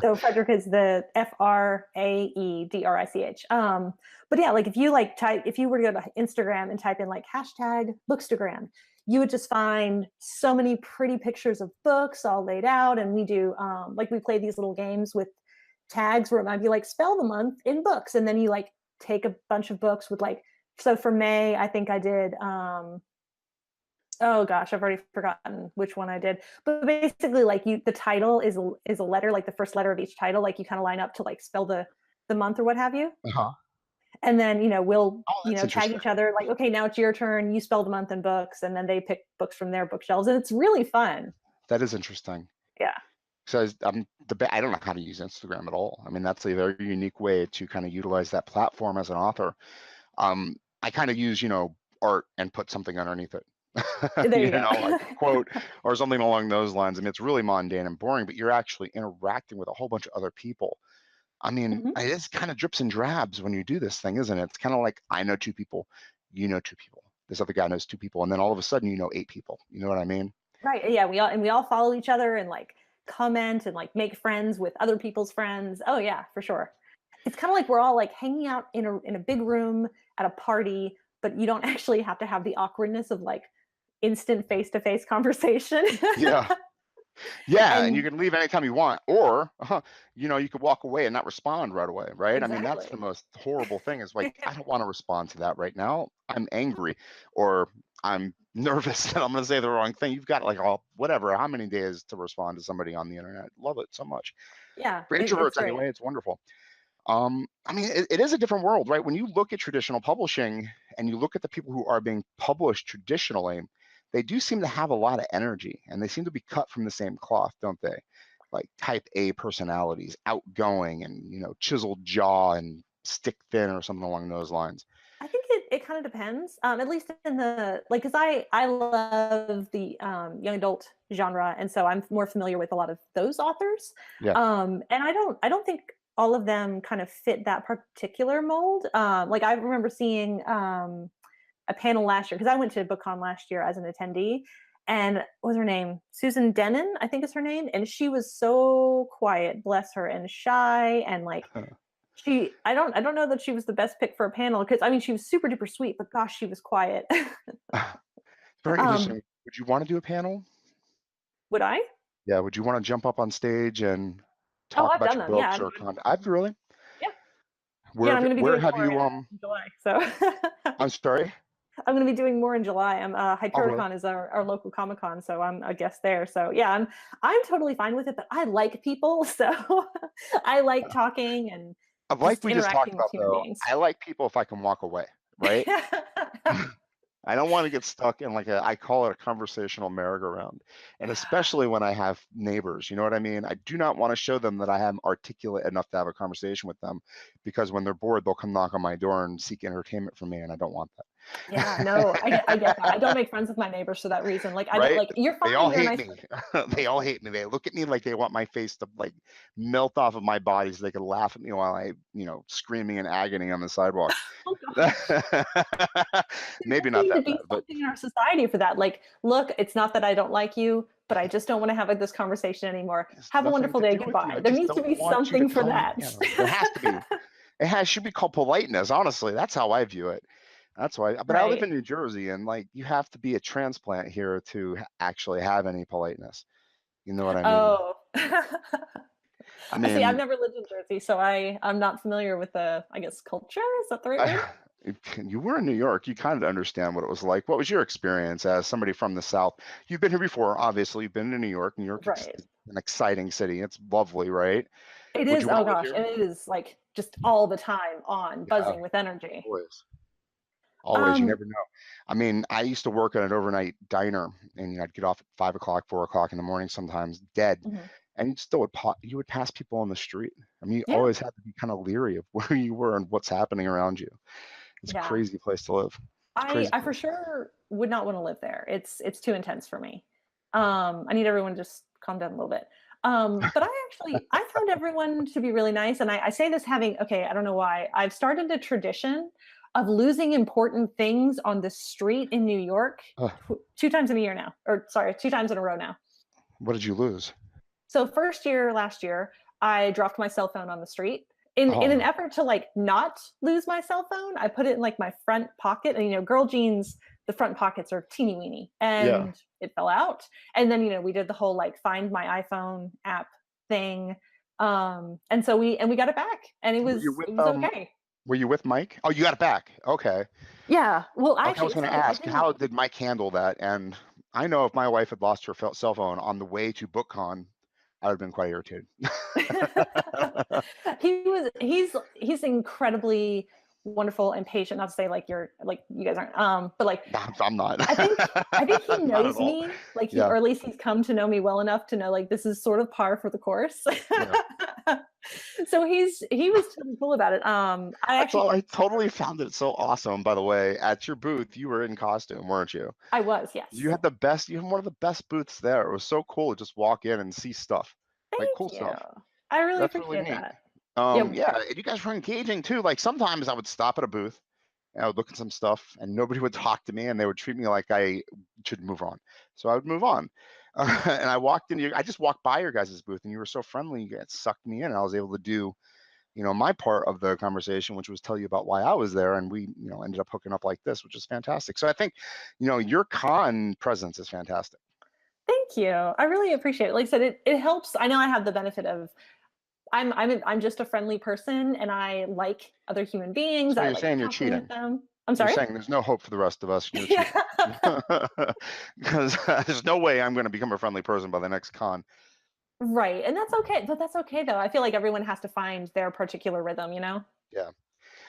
So Frederick is the Fraedrich. But yeah, like if you like type, if you were to go to Instagram and type in like hashtag Bookstagram, you would just find so many pretty pictures of books all laid out. And we do like we play these little games with tags where it might be like spell the month in books, and then you like take a bunch of books with like, so for May, I think I did oh gosh, I've already forgotten which one I did. But basically like the title is a letter, like the first letter of each title, like you kind of line up to like spell the month or what have you. Uh-huh. And then, we'll, Oh, that's tag interesting. each other like, okay, now it's your turn, you spell the month in books, and then they pick books from their bookshelves, and it's really fun. That is interesting. Yeah. So I don't know how to use Instagram at all. I mean, that's a very unique way to kind of utilize that platform as an author. I kind of use, art and put something underneath it. There you go. Like a quote or something along those lines. I mean, it's really mundane and boring, but you're actually interacting with a whole bunch of other people. I mean, Mhm. it is kind of drips and drabs when you do this thing, isn't it? It's kind of like, I know two people, you know two people. This other guy knows two people, and then all of a sudden you know eight people. You know what I mean? Right. Yeah, we all follow each other and like comment and like make friends with other people's friends. Oh yeah, for sure. It's kind of like we're all like hanging out in a big room at a party, but you don't actually have to have the awkwardness of like instant face-to-face conversation. Yeah. Yeah, and you And can leave anytime you want, or you could walk away and not respond right away, right? I mean, that's the exactly. most horrible thing is like, I don't want to respond to that right now. I'm angry, or I'm nervous that I'm going to say the wrong thing. You've got like whatever, how many days to respond to somebody on the internet? Love it so much. Yeah, For it's introverts, great. anyway, it's wonderful. I mean, it is a different world, right? When you look at traditional publishing and you look at the people who are being published traditionally, they do seem to have a lot of energy, and they seem to be cut from the same cloth, don't they? Like type A personalities, outgoing and, chiseled jaw and stick thin or something along those lines. I think it kind of depends. At least in the like, because I love the young adult genre, and so I'm more familiar with a lot of those authors. Yeah. And I don't think all of them kind of fit that particular mold. Like I remember seeing a panel last year, because I went to BookCon last year as an attendee, and what was her name? Susan Denon, I think is her name, and she was so quiet, bless her, and shy, and like I don't know that she was the best pick for a panel, because I mean she was super duper sweet, but gosh, she was quiet. Very um, interesting. Would you want to do a panel? would I? Yeah. Would you want to jump up on stage and Oh, talk I've about done your them. Yeah, books or I've really. yeah, yeah. Where I'm going to be where doing have more you in July. So I'm sorry. I'm going to be doing more in July. Oh, really? HyperiaCon is our local Comic Con, so I'm a guest there. So yeah, I'm totally fine with it. But I like people, so I like talking and Like just we just talked interacting with about human though, beings. I like people if I can walk away, right? I don't want to get stuck in like I call it a conversational merry-go-round. And especially when I have neighbors, you know what I mean? I do not want to show them that I am articulate enough to have a conversation with them, because when they're bored, they'll come knock on my door and seek entertainment from me, and I don't want Yeah, no, I get that. I don't that. make friends with my neighbors for that reason. Like I don't Right? like, you're They fine, all you're a hate nice me. person. They all hate me. They look at me like they want my face to like melt off of my body so they can laugh at me while I, screaming in agony on the sidewalk. Oh gosh. There Maybe does not need to that bad, be but something in our society for that. Like, look, it's not that I don't like you. but I just don't want to have this conversation anymore. It's Have a nothing wonderful to day. do with you. Goodbye. I There just needs to don't be want you to something for come. that. Yeah, there has to be. Should be called politeness. Honestly, that's how I view it. That's why. But I live Right. in New Jersey, and like you have to be a transplant here to actually have any politeness. You know what I mean? Oh. I I see. I've mean, never lived in Jersey, so I'm not familiar with the, I guess, culture. Is that the right word? you were in New York. You kind of understand what it was like. What was your experience as somebody from the South? You've been here before, obviously. You've been to New York. New York Right. is an exciting city. It's lovely, right? It Would is. you want Oh to live gosh, here? and it is like just all the time on, Yeah, buzzing with energy. always. Always, you Um. never know. I mean, I used to work at an overnight diner, and I'd get off at 5 o'clock, 4 o'clock in the morning, sometimes dead, Mhm. and you would pass people on the street. I mean, you Yeah. always had to be kind of leery of where you were and what's happening around you. It's a Yeah. crazy place to live. It's a I crazy I for place. sure would not want to live there. It's too intense for me. I need everyone to just calm down a little bit. But I found everyone to be really nice, and I say this having, okay, I don't know why I've started a tradition of losing important things on the street in New York Ugh, two times in a year now, or sorry, two times in a row now. what did you lose? So first year last year, I dropped my cell phone on the street. In an Oh, effort to like not lose my cell phone, I put it in like my front pocket. And girl jeans, the front pockets are teeny weeny, yeah. and it fell out. And then we did the whole like find my iPhone app thing. And so we got it back, and Were you it with was okay. Were you with Mike? Oh, you got it back. Okay. Yeah. Well, Okay, I actually, was it's going to funny. I ask, didn't. how did Mike handle that? And I know if my wife had lost her cell phone on the way to BookCon, I would have been quite irritated. He's incredibly wonderful and patient. Not to say like you guys aren't, but like I'm not. I think he Not at knows all. me, like Yeah, or at least he's come to know me well enough to know like this is sort of par for the course. yeah. So he was totally cool about it. I That's all. actually I totally found it so awesome. By the way, at your booth, you were in costume, weren't you? I was, You yes. had the best. You had one of the best booths there. It was so cool to just walk in and see stuff, like Thank cool you. stuff. I really That's really appreciate neat. that. Yeah. Yeah, and you guys were engaging too. Like sometimes I would stop at a booth and I would look at some stuff, and nobody would talk to me, and they would treat me like I should move on. So I would move on. And I just walked by your guys' booth, and you were so friendly. You guys sucked me in, and I was able to do, my part of the conversation, which was tell you about why I was there, and we, ended up hooking up like this, which is fantastic. So I think, your con presence is fantastic. Thank you. I really appreciate it. Like I said, it helps. I know I have the benefit of I'm just a friendly person, and I like other human beings. So I you're like saying you're talking with cheating. them. I'm You're sorry? saying there's no hope for the rest of us. You're Yeah. cheating. Because there's no way I'm going to become a friendly person by the next con. Right, and that's okay, but that's okay though. I feel like everyone has to find their particular rhythm. Yeah.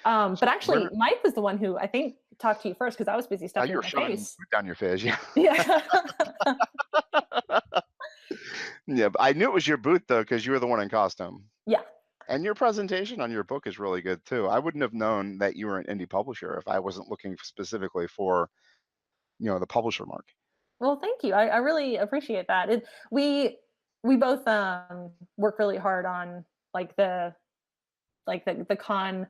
But So actually, Mike was the one who I think talked to you first because I was busy you stuffing were my shoving face. food down your face. Yeah. Yeah. Yeah. But I knew it was your booth though, because you were the one in costume. Yeah. And your presentation on your book is really good too. I wouldn't have known that you were an indie publisher if I wasn't looking specifically for, the publisher mark. Well, thank you. I really appreciate that. We both work really hard on like the con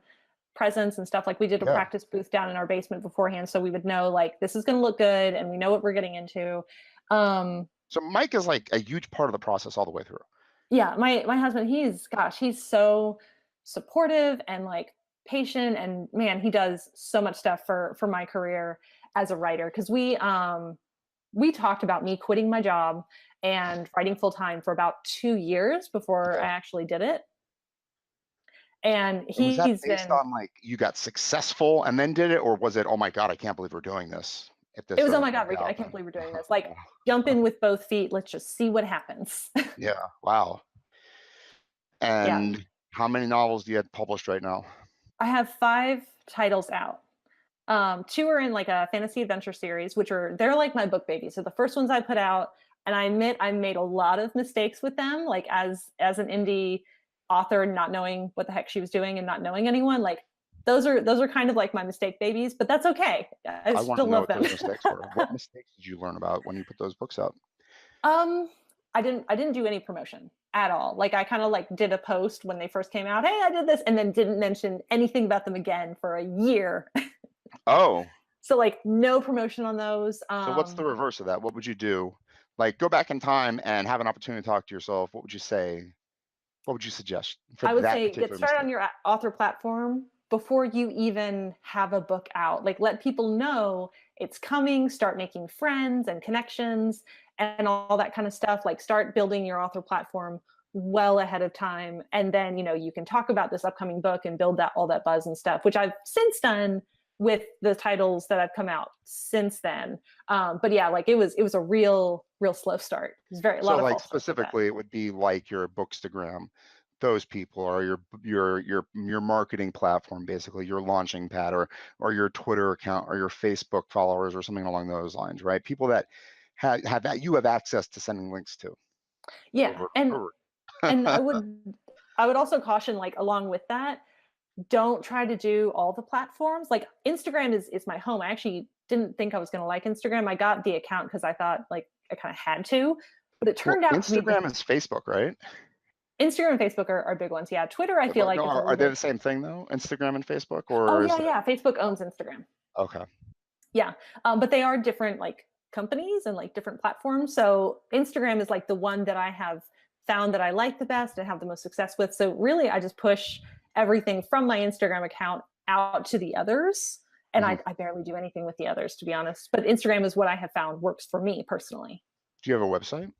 presence and stuff. Like we did a Yeah. practice booth down in our basement beforehand, so we would know like this is going to look good, and we know what we're getting into. Um, So Mike is like a huge part of the process all the way through. yeah, my husband, he's so supportive and like patient, and man, he does so much stuff for my career as a writer because we talked about me quitting my job and writing full time for about 2 years before I Yeah. actually did it. And And was that he's based been on like you got successful and then did it, or was it, oh my God, I can't believe we're doing this if It this was, oh my doesn't God, work Rika, I out? can't believe we're doing this. Like, jump in with both feet. Let's just see what happens. Yeah. Wow. Yeah. And how many novels do you have published right now? I have 5 titles out. Two are in like a fantasy adventure series, they're like my book babies. So the first ones I put out, and I admit I made a lot of mistakes with them, like as an indie author, not knowing what the heck she was doing and not knowing anyone. Like those are kind of like my mistake babies, but that's okay. I I want still to know love what them. those mistakes were. What mistakes did you learn about when you put those books out? um, I didn't do any promotion at all. Like I kind of like did a post when they first came out. Hey, I did this, and then didn't mention anything about them again for a year. Oh, So like no promotion on those. so what's the reverse of that? What would you do? Like, go back in time and have an opportunity to talk to yourself. What would you say? What would you suggest for I would that say get particular started mistake? on your author platform before you even have a book out. Like, let people know it's coming, start making friends and connections and all that kind of stuff. Like, start building your author platform well ahead of time. And then, you can talk about this upcoming book and build that all that buzz and stuff, which I've since done with the titles that have come out since then. But yeah, like it was a real slow start. It was a So, lot of like, false starts with that. specifically, it would be like your Bookstagram, those people, or your marketing platform, basically your launching pad, or your Twitter account, or your Facebook followers, or something along those lines, right? People that have that you have access to sending links to Yeah. over And over. and I would also caution, like, along with that, don't try to do all the platforms. Like, Instagram is my home. I actually didn't think I was going to like Instagram. I got the account because I thought, like, I kind of had to, but it Well, turned out to be Instagram is Facebook, right? Instagram and Facebook are big ones. Yeah, Twitter I feel But like no, is a are little they bit. the same thing though? Instagram and Facebook, Oh or is yeah, that yeah. Facebook owns Instagram. okay? Yeah, but they are different, like, companies and like different platforms. So Instagram is like the one that I have found that I like the best and have the most success with. So really, I just push everything from my Instagram account out to the others, and Hmm. I barely do anything with the others, to be honest. But Instagram is what I have found works for me personally. Do you have a website?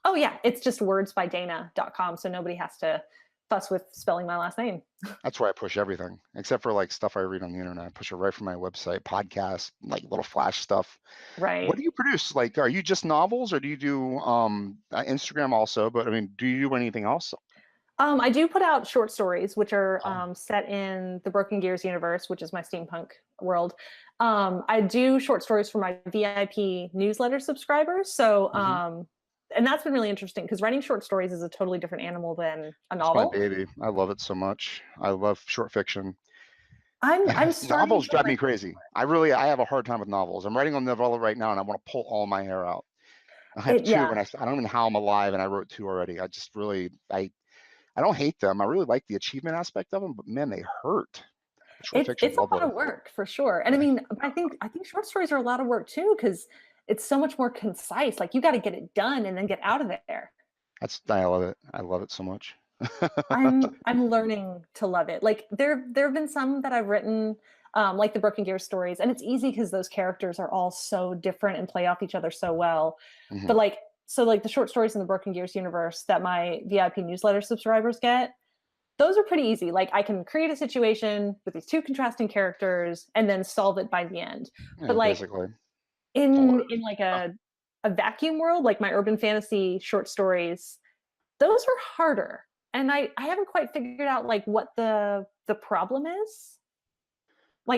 Oh yeah, it's just wordsbydana.com, so nobody has to fuss with spelling my last name. That's where I push everything, except for like stuff I read on the internet. I push it right from my website, podcasts, like little flash stuff. What Right. do you produce? Like, are you just novels, or do you do Instagram also? But I mean, do you do anything else? I do put out short stories, which are Oh, set in the Broken Gears universe, which is my steampunk world. I do short stories for my VIP newsletter subscribers. So, hmm, and that's been really interesting because writing short stories is a totally different animal than a that's my novel. baby. I love it so much. I love short fiction. I'm starting Novels to drive me like. crazy. I have a hard time with novels. I'm writing a novella right now, and I want to pull all my hair out. I have It. two, Yeah, and I don't even know how I'm alive, and I wrote two already. I just really, I don't hate them. I really like the achievement aspect of them, but man, they hurt. Short fiction, it's a lot lovely. of work for sure. And I mean, I think short stories are a lot of work too because it's so much more concise. Like, you got to get it done and then get out of there. I love it. I love it so much. I'm learning to love it. Like, there have been some that I've written, like the Broken Gear stories, and it's easy because those characters are all so different and play off each other so well. Hmm. But like, so like the short stories in the Broken Gears universe that my VIP newsletter subscribers get, those are pretty easy. Like, I can create a situation with these two contrasting characters and then solve it by the end. But Yeah, like, basically. in like a vacuum world, like my urban fantasy short stories, those are harder. And I haven't quite figured out, like, what the problem is.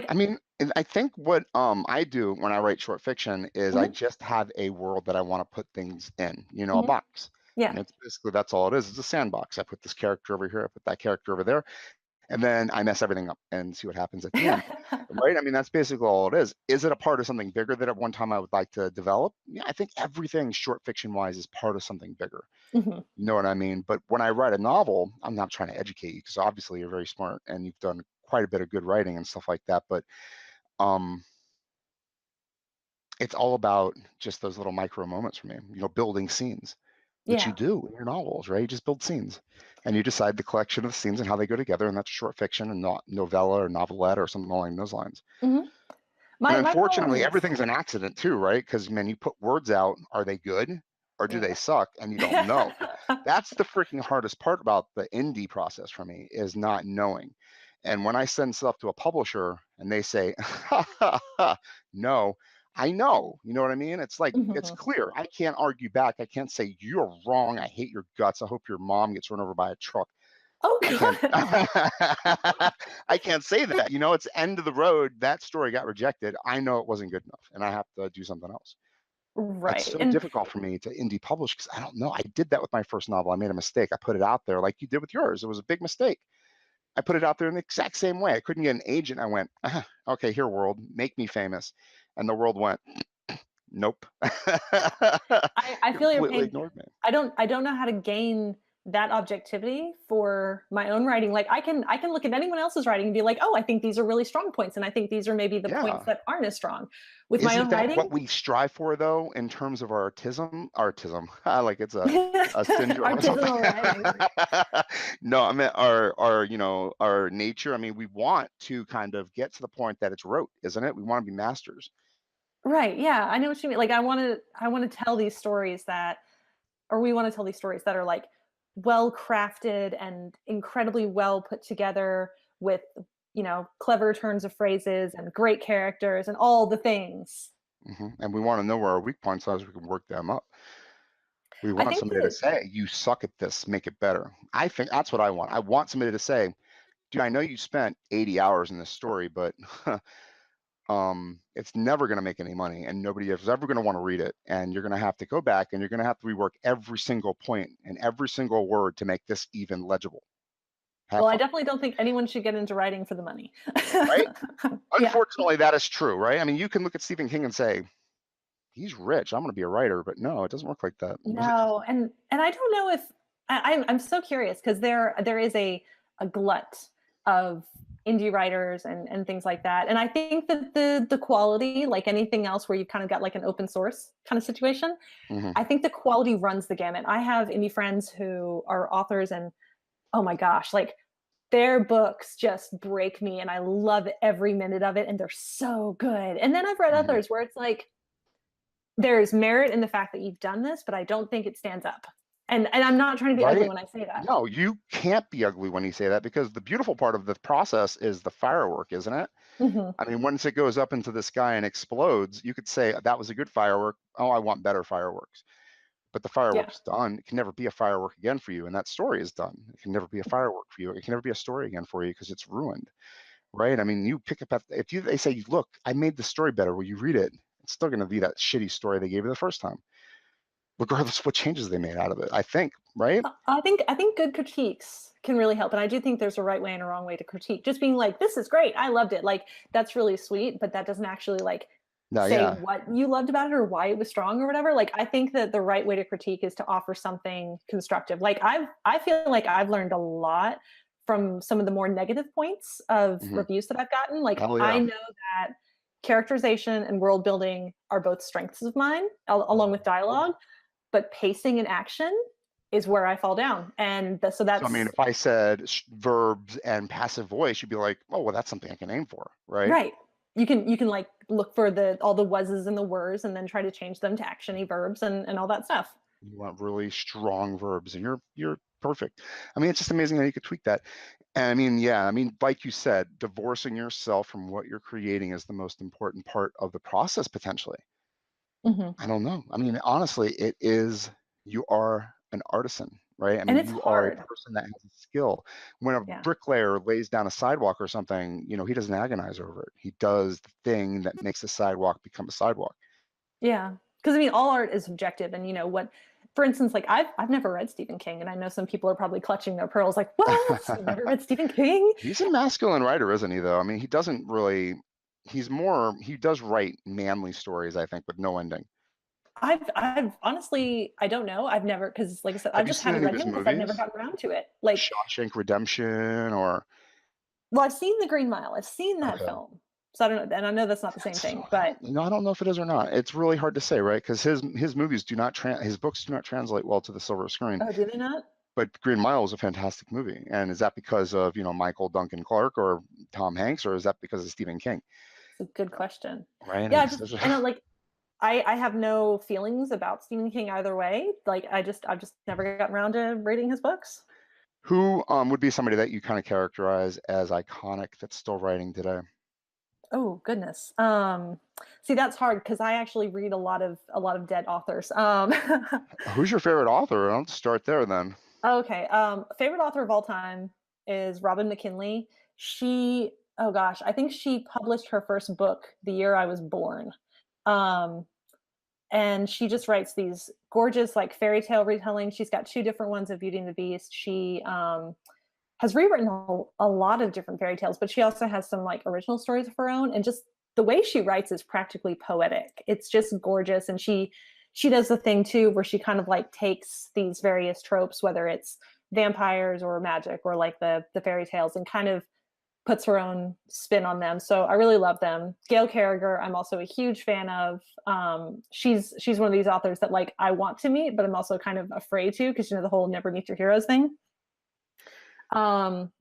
I Like. mean, and I think what I do when I write short fiction is I Mhm, just have a world that I want to put things in, a mhm, box. yeah. And it's basically that's all it is. It's a sandbox. I put this character over here, I put that character over there, and then I mess everything up and see what happens at the end. Right? I mean, that's basically all it is. Is it a part of something bigger that at one time I would like to develop? Yeah, I think everything short fiction wise is part of something bigger. Mhm, You know what I mean? But when I write a novel, I'm not trying to educate you because obviously you're very smart and you've done quite a bit of good writing and stuff like that. But um, it's all about just those little micro moments for me, building scenes, which you yeah. do in your novels, right? You just build scenes and you decide the collection of scenes and how they go together. And that's short fiction and not novella or novelette or something along those lines. Mhm. And My unfortunately, problem. everything's an accident too, right? Because man, you put words out, are they good or do they Yeah. suck? And you don't know. That's the freaking hardest part about the indie process for me is not knowing. And when I send stuff to a publisher and they say, ha, ha, ha, no, I know. You know what I mean? It's like, it's Mhm. clear. I can't argue back. I can't say, you're wrong. I hate your guts. I hope your mom gets run over by a truck. Oh I can't god. I can't say that. It's end of the road. That story got rejected. I know it wasn't good enough and I have to do something else. It's Right. so And difficult for me to indie publish because I don't know. I did that with my first novel. I made a mistake. I put it out there like you did with yours. It was a big mistake. I put it out there in the exact same way. I couldn't get an agent. I went, okay, here, world, make me famous. And the world went, nope. I feel your Completely pain. ignored me. I don't know how to gain that objectivity for my own writing. Like I can look at anyone else's writing and be like, oh, I think these are really strong points, and I think these are maybe the points Yeah. that aren't as strong. With my Isn't own that writing, what we strive for, though, in terms of our artism? Artism, like it's a syndrome or something. artisanal writing. No, I mean our our nature. I mean, we want to kind of get to the point that it's rote, isn't it? We want to be masters. Right. Yeah, I know what you mean. Like I want to tell these stories that or we want to tell these stories that are like well crafted and incredibly well put together with clever turns of phrases and great characters and all the things. And we want to know where our weak points are so we can work them up. We I want think somebody to that say, "You suck at this, make it better." I think that's what I want. I want somebody to say, "Dude, I know you spent 80 hours in this story, but it's never going to make any money, and nobody is ever going to want to read it. And you're going to have to go back, and you're going to have to rework every single point and every single word to make this even legible. Have well, I fun." definitely don't think anyone should get into writing for the money. Right? Yeah. Unfortunately, that is true, right? I mean, you can look at Stephen King and say, "He's rich. I'm going to be a writer," but no, it doesn't work like that. No, and I don't know if I'm so curious because there is a glut of indie writers and things like that, and I think that the quality, like anything else, where you've kind of got like an open source kind of situation, Hmm. I think the quality runs the gamut. I have indie friends who are authors, and oh my gosh, like their books just break me, and I love every minute of it, and they're so good. And then I've read Hmm. others where it's like there's merit in the fact that you've done this, but I don't think it stands up. And I'm not trying to be ugly Right? when I say that. No, you can't be ugly when you say that because the beautiful part of the process is the firework, isn't it? Hmm. I mean, once it goes up into the sky and explodes, you could say that was a good firework. Oh, I want better fireworks. But the Yeah. firework's done. It can never be a firework again for you. And that story is done. It can never be a firework for you. It can never be a story again for you because it's ruined. Right? I mean, you pick up if they say, "Look, I made the story better." Will you read it? It's still going to be that shitty story they gave you the first time, regardless of what changes they made out of it. I think, right? I think good critiques can really help. And I do think there's a right way and a wrong way to critique. Just being like, this is great. I loved it. Like that's really sweet, but that doesn't actually like No, say yeah. what you loved about it or why it was strong or whatever. Like I think that the right way to critique is to offer something constructive. Like I feel like I've learned a lot from some of the more negative points of Hmm. reviews that I've gotten. Like Hell I yeah. know that characterization and world building are both strengths of mine, along with dialogue, but pacing and action is where I fall down. And so So, I mean, that's if I said verbs and passive voice, you'd be like, "Oh, well, that's something I can aim for," right? right. You can like look for the all the wases and the wers and then try to change them to actiony verbs and all that stuff. You want really strong verbs, and you're perfect. I mean, it's just amazing how you could tweak that. And I mean, yeah, I mean, like you said, divorcing yourself from what you're creating is the most important part of the process, potentially. Hmm. I don't know. I mean, honestly, it is, you are an artisan, right? I And mean, it's you are a hard. person that has a skill. When a Yeah. bricklayer lays down a sidewalk or something, he doesn't agonize over it. He does the thing that makes the sidewalk become a sidewalk. Yeah. Because I mean, all art is subjective, and what. For instance, like I've never read Stephen King, and I know some people are probably clutching their pearls, like, "What? You've never read Stephen King?" He's a masculine writer, isn't he, though? I mean, he doesn't really, he does write manly stories, I think, with no ending. I've honestly, I don't know. I've never, because like I said, I Have you just seen haven't any of read his him because I've never movies? gotten around to it. Like, Shawshank Redemption or, well, I've seen The Green Mile. I've seen that okay. film. So I don't know, and I know that's not the same That's, thing, but I don't know if it is or not. It's really hard to say, right? Because his movies do not, his books do not translate well to the silver screen. oh, do they not? But Green Mile is a fantastic movie. And is that because of, Michael Duncan Clark or Tom Hanks, or is that because of Stephen King? It's a good question. Right? Yeah, It's, I know, like I have no feelings about Stephen King either way. Like I've just never gotten around to reading his books. who would be somebody that you kind of characterize as iconic that's still writing today? Oh goodness. See, that's hard because I actually read a lot of dead authors. Who's your favorite author? I'll start there then. Okay. Favorite author of all time is Robin McKinley. Oh gosh, I think she published her first book the year I was born. Um, and she just writes these gorgeous like fairy tale retellings. She's got two different ones of Beauty and the Beast. She has rewritten a lot of different fairy tales, but she also has some like original stories of her own. And just the way she writes is practically poetic. It's just gorgeous. And she does the thing too where she kind of like takes these various tropes, whether it's vampires or magic or like the fairy tales, and kind of puts her own spin on them. So I really love them. Gail Carriger, I'm also a huge fan of. She's one of these authors that like I want to meet, but I'm also kind of afraid to, because the whole never meet your heroes thing. Um,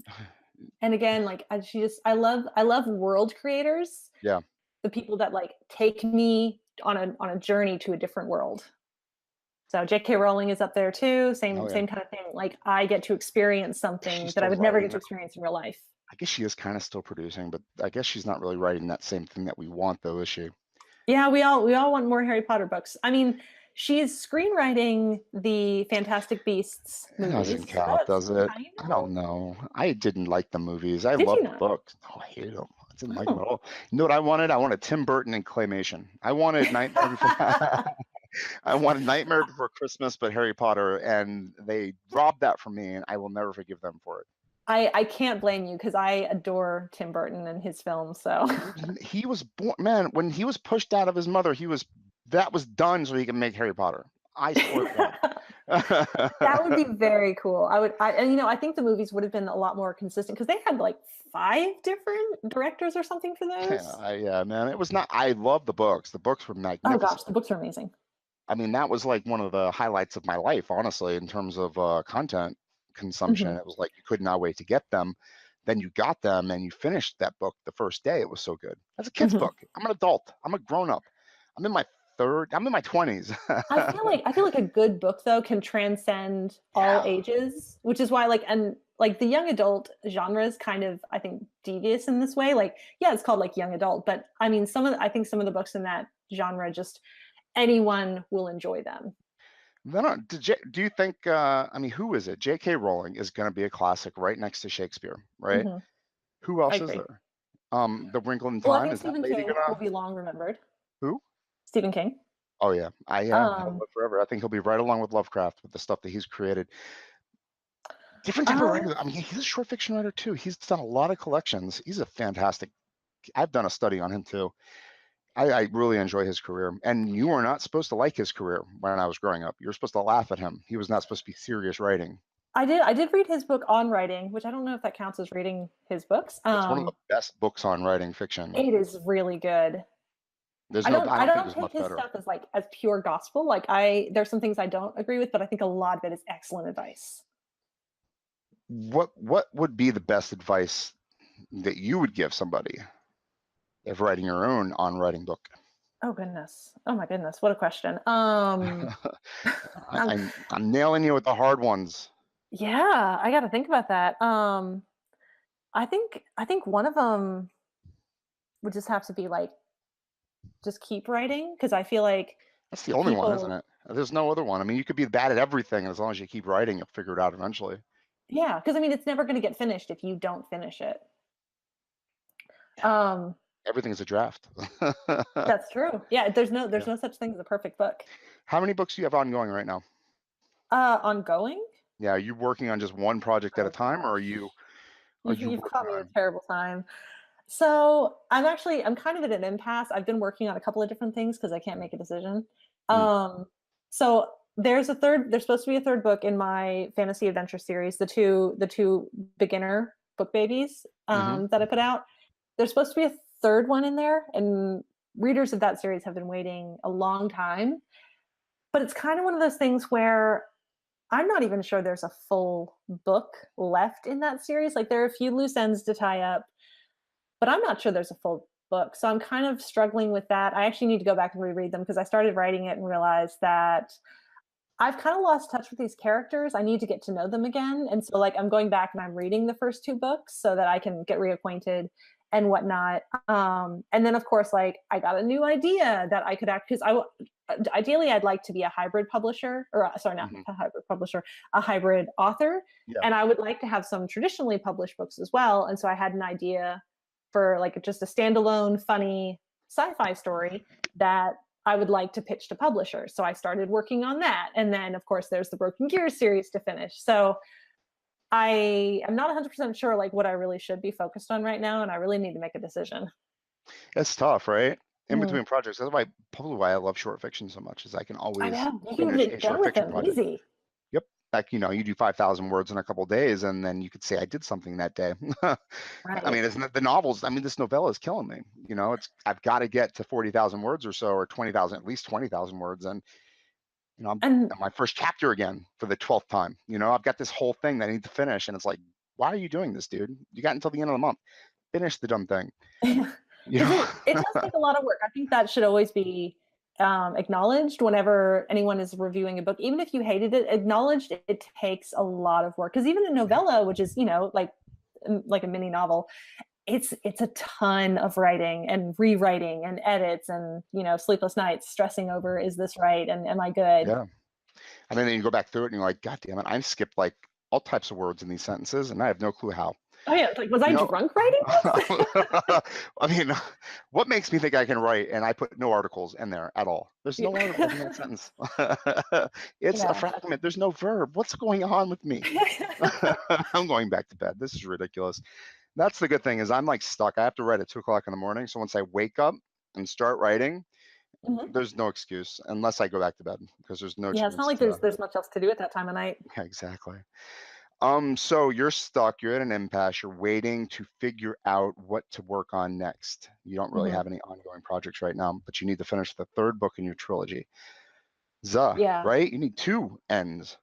and again, like I love world creators, Yeah. the people that like take me on a journey to a different world. So J.K. Rowling is up there too. Oh Same yeah. same kind of thing. Like I get to experience something She's that I still would never writing get to now. experience in real life. I guess she is kind of still producing, but I guess she's not really writing that same thing that we want, though, is she? Yeah, we all want more Harry Potter books. I mean, she's screenwriting the Fantastic Beasts It doesn't movies, so count, that's does it? kind I of. don't know. I didn't like the movies. I Did you loved the not? books. Oh, I hated them. I didn't like them Oh. at all. You know what I wanted? I wanted Tim Burton and claymation. I wanted Nightmare Before. I wanted Nightmare Before Christmas, but Harry Potter, and they robbed that from me, and I will never forgive them for it. I can't blame you because I adore Tim Burton and his films. So He was born, man, when he was pushed out of his mother, that was done so he could make Harry Potter. I swear to that would God. be very cool. And I think the movies would have been a lot more consistent because they had like 5 different directors or something for those. Yeah, man, it was not. I love the books. The books were Oh gosh, magnificent. the books are amazing. I mean, that was like one of the highlights of my life, honestly, in terms of content consumption. Hmm. It was like you could not wait to get them. Then you got them and you finished that book the first day. It was so good. That's a kid's Hmm. book. I'm an adult. I'm a grown up. I'm in my 20s. I feel like a good book though can transcend all Yeah. ages, which is why like the young adult genre is kind of I think devious in this way. Like yeah, it's called like young adult, but I mean I think some of the books in that genre just anyone will enjoy them. Do you think, I mean, who is it? J.K. Rowling is going to be a classic right next to Shakespeare, right? Hmm. Who I else is agree. there? The Wrinkle in Well, I Time, think is that Stephen lady King will gonna, be long remembered. who? Stephen King. Oh yeah, he'll Um, live forever. I think he'll be right along with Lovecraft with the stuff that he's created. Different type of uh, writer. I mean, he's a short fiction writer too. He's done a lot of collections. He's a fantastic. I've done a study on him too. I really enjoy his career. And you were not supposed to like his career when I was growing up. You were supposed to laugh at him. He was not supposed to be serious writing. I did read his book on writing, which I don't know if that counts as reading his books. It's one of the best books on writing fiction. It is really good. There's I no, don't I I don't think don't there's take much his better. stuff as like as pure gospel. Like there's some things I don't agree with, but I think a lot of it is excellent advice. What would be the best advice that you would give somebody if writing your own on writing book? Oh goodness. Oh my goodness. What a question. Um, I'm nailing you with the hard ones. yeah, I got to think about that. I think one of them would just have to be like just keep writing because I feel like That's the only one, isn't people it? There's no other one. I mean, you could be bad at everything, and as long as you keep writing, you'll figure it out eventually. yeah, because I mean it's never going to get finished if you don't finish it. Yeah, Um, everything's a draft. that's true. Yeah, there's no Yeah. there's no such thing as a perfect book. How many books do you have ongoing right now? Ongoing? Yeah, are you working on just one project at a Oh time, or gosh. are You've you you've working caught me at a on? terrible time. So I'm kind of at an impasse. I've been working on a couple of different things because I can't make a decision. Hmm. So there's supposed to be a third book in my fantasy adventure series, the two beginner book babies Hmm. that I put out. There's supposed to be a third one in there, and readers of that series have been waiting a long time. But it's kind of one of those things where I'm not even sure there's a full book left in that series. Like there are a few loose ends to tie up, but I'm not sure there's a full book. So I'm kind of struggling with that. I actually need to go back and reread them because I started writing it and realized that I've kind of lost touch with these characters. I need to get to know them again. And so like I'm going back and I'm reading the first 2 books so that I can get reacquainted and whatnot. And then of course, like I got a new idea that I could act because ideally I'd like to be a hybrid publisher or sorry, not Hmm. a hybrid publisher, a hybrid author. Yeah. And I would like to have some traditionally published books as well. And so I had an idea for like just a standalone funny sci-fi story that I would like to pitch to publishers. So I started working on that. And then, of course, there's the Broken Gears series to finish. So I am not 100% sure like what I really should be focused on right now. And I really need to make a decision. It's tough, right? In Mm. between projects. That's probably why I love short fiction so much, is I can I always know. You can finish get a done short with fiction them project. easy. Yep. Like, you do 5,000 words in a couple days, and then you could say I did something that day. I mean, Right. isn't it the novels? I mean, this novella is killing me. I've got to get to 40,000 words or so, or 20,000, at least 20,000 words, and I'm And on my first chapter again for the 12th time. I've got this whole thing that I need to finish, and it's like, why are you doing this, dude? You got until the end of the month. Finish the dumb thing. You because know? it does take a lot of work. I think that should always be acknowledged whenever anyone is reviewing a book. Even if you hated it, acknowledged it takes a lot of work. Because even a novella, which is like a mini novel, it's a ton of writing and rewriting and edits and sleepless nights stressing over, is this right and am I good? Yeah. And then you go back through it, and you're like, God damn it, I've skipped like all types of words in these sentences, and I have no clue how. Oh yeah, it's like, was I You know, drunk writing this? I mean, what makes me think I can write and I put no articles in there at all? There's no articles in that sentence. It's a Yeah. fragment. There's no verb. What's going on with me? I'm going back to bed. This is ridiculous. That's the good thing, is I'm like stuck. I have to write at 2 o'clock in the morning. So once I wake up and start writing, Mhm. there's no excuse unless I go back to bed, because there's no Yeah, it's not chance like to. there's much else to do at that time of night. Yeah, exactly. So you're stuck, you're at an impasse, you're waiting to figure out what to work on next. You don't really Hmm. have any ongoing projects right now, but you need to finish the third book in your trilogy. Zuh, Yeah. right? You need two ends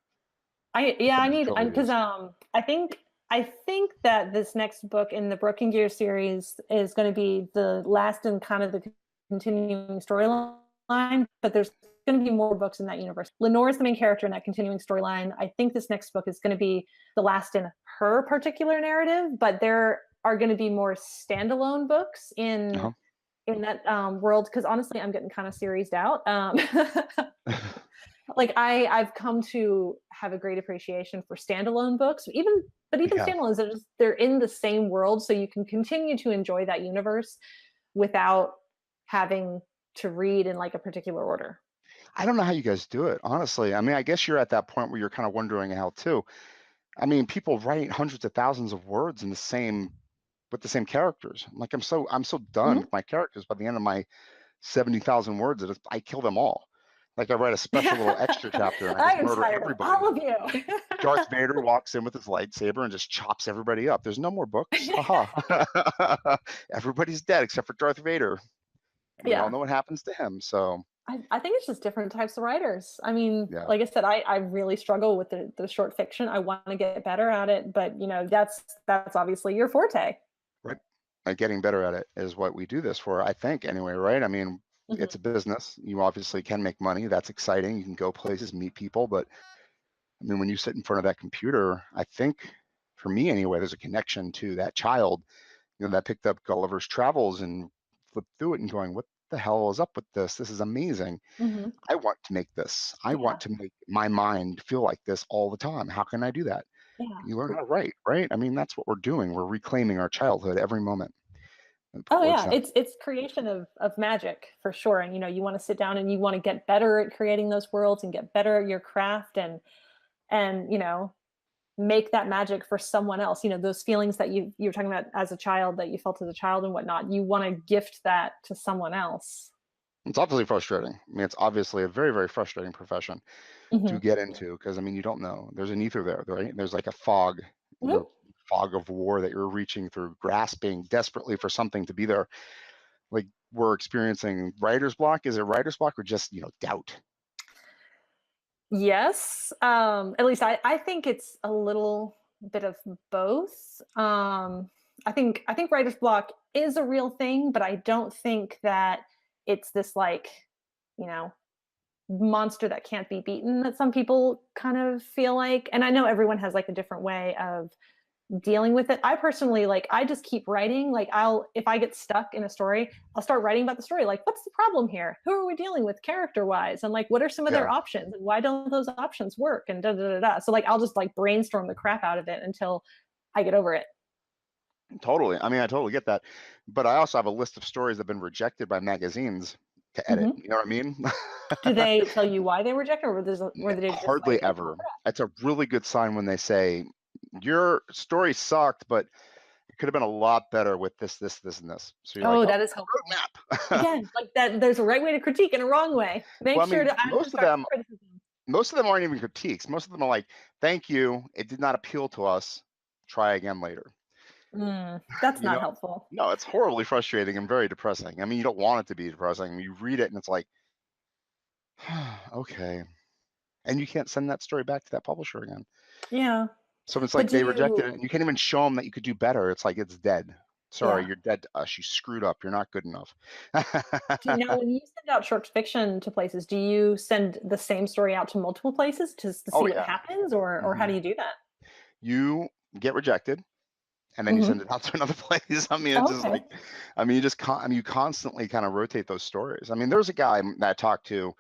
I within the need, because trilogies. I think that this next book in the Broken Gear series is going to be the last in kind of the continuing storyline, but there's going to be more books in that universe. Lenore is the main character in that continuing storyline. I think this next book is going to be the last in her particular narrative, but there are going to be more standalone books in Uh-huh. that world, because honestly I'm getting kind of seriesed out. Like I've come to have a great appreciation for standalone books, even Yeah. standalones, they're in the same world, so you can continue to enjoy that universe without having to read in like a particular order. I don't know how you guys do it, honestly. I mean, I guess you're at that point where you're kind of wondering how too. I mean, people write hundreds of thousands of words in the same with the same characters. I'm like, I'm so done Mhm. with my characters. By the end of my 70,000 words, I kill them all. Like, I write a special little extra chapter and I I just am murder tired of everybody. all of you. Darth Vader walks in with his lightsaber and just chops everybody up. There's no more books. Haha. Everybody's dead except for Darth Vader. And we all Yeah. know what happens to him. So, I think it's just different types of writers. I mean, yeah, like I said, I really struggle with the short fiction. I want to get better at it, but that's obviously your forte. right. Getting better at it is what we do this for, I think, anyway, right? I mean, Mhm. it's a business. You obviously can make money. That's exciting. You can go places, meet people. But I mean, when you sit in front of that computer, I think, for me anyway, there's a connection to that child, that picked up Gulliver's Travels and flipped through it and going, what the hell is up with this? This is amazing. Mhm. I want to make this. I want Yeah. to make my mind feel like this all the time. How can I do that? Yeah. You learn how to write, right? I mean, that's what we're doing. We're reclaiming our childhood every moment. And put Oh words yeah, down. it's creation of magic for sure. And you want to sit down and you want to get better at creating those worlds and get better at your craft and make that magic for someone else. Those feelings that you were talking about as a child, that you felt as a child and whatnot. You want to gift that to someone else. It's obviously frustrating. I mean, it's obviously a very, very frustrating profession to Hmm. get into, because I mean, you don't know. There's an ether there, right? There's like a fog, the Hmm. fog of war that you're reaching through, grasping desperately for something to be there. Like, we're experiencing writer's block. Is it writer's block or just, doubt? Yes, at least I think it's a little bit of both. I think writer's block is a real thing, but I don't think that it's this like you know monster that can't be beaten that some people kind of feel like. And I know everyone has like a different way of dealing with it. I personally, like, I just keep writing. Like, if I get stuck in a story, I'll start writing about the story. Like, what's the problem here? Who are we dealing with character wise? And like, what are some of their Yeah, options? And why don't those options work? And da da da da. So like, I'll just like brainstorm the crap out of it until I get over it. totally. I mean, I totally get that. But I also have a list of stories that have been rejected by magazines to edit. Hmm. You know what I mean? Do they tell you why they reject, or were they just Hardly like, oh ever. crap? It's a really good sign when they say, your story sucked, but it could have been a lot better with this, this, this, and this. So you're like, Oh, oh, that is helpful. roadmap. Again, like that, there's a right way to critique and a wrong way. Make Well, I sure mean, to add most of constructive them criticism. most of them aren't even critiques. Most of them are like, "Thank you, it did not appeal to us. Try again later." That's You not know? helpful. No, it's horribly frustrating and very depressing. I mean, you don't want it to be depressing. You read it and it's like, "Okay." And you can't send that story back to that publisher again. Yeah. So it's But like do they rejected you it, and you can't even show them that you could do better. It's like it's dead. Sorry, yeah. you're dead to us. You screwed up. You're not good enough. Do you know when you send out short fiction to places, do you send the same story out to multiple places just to Oh see what yeah. happens, or how hmm do you do that? You get rejected, and then you send Mhm. it out to another place. I mean, it's Oh, just okay. like, I mean, you constantly kind of rotate those stories. I mean, there's a guy that I talked to,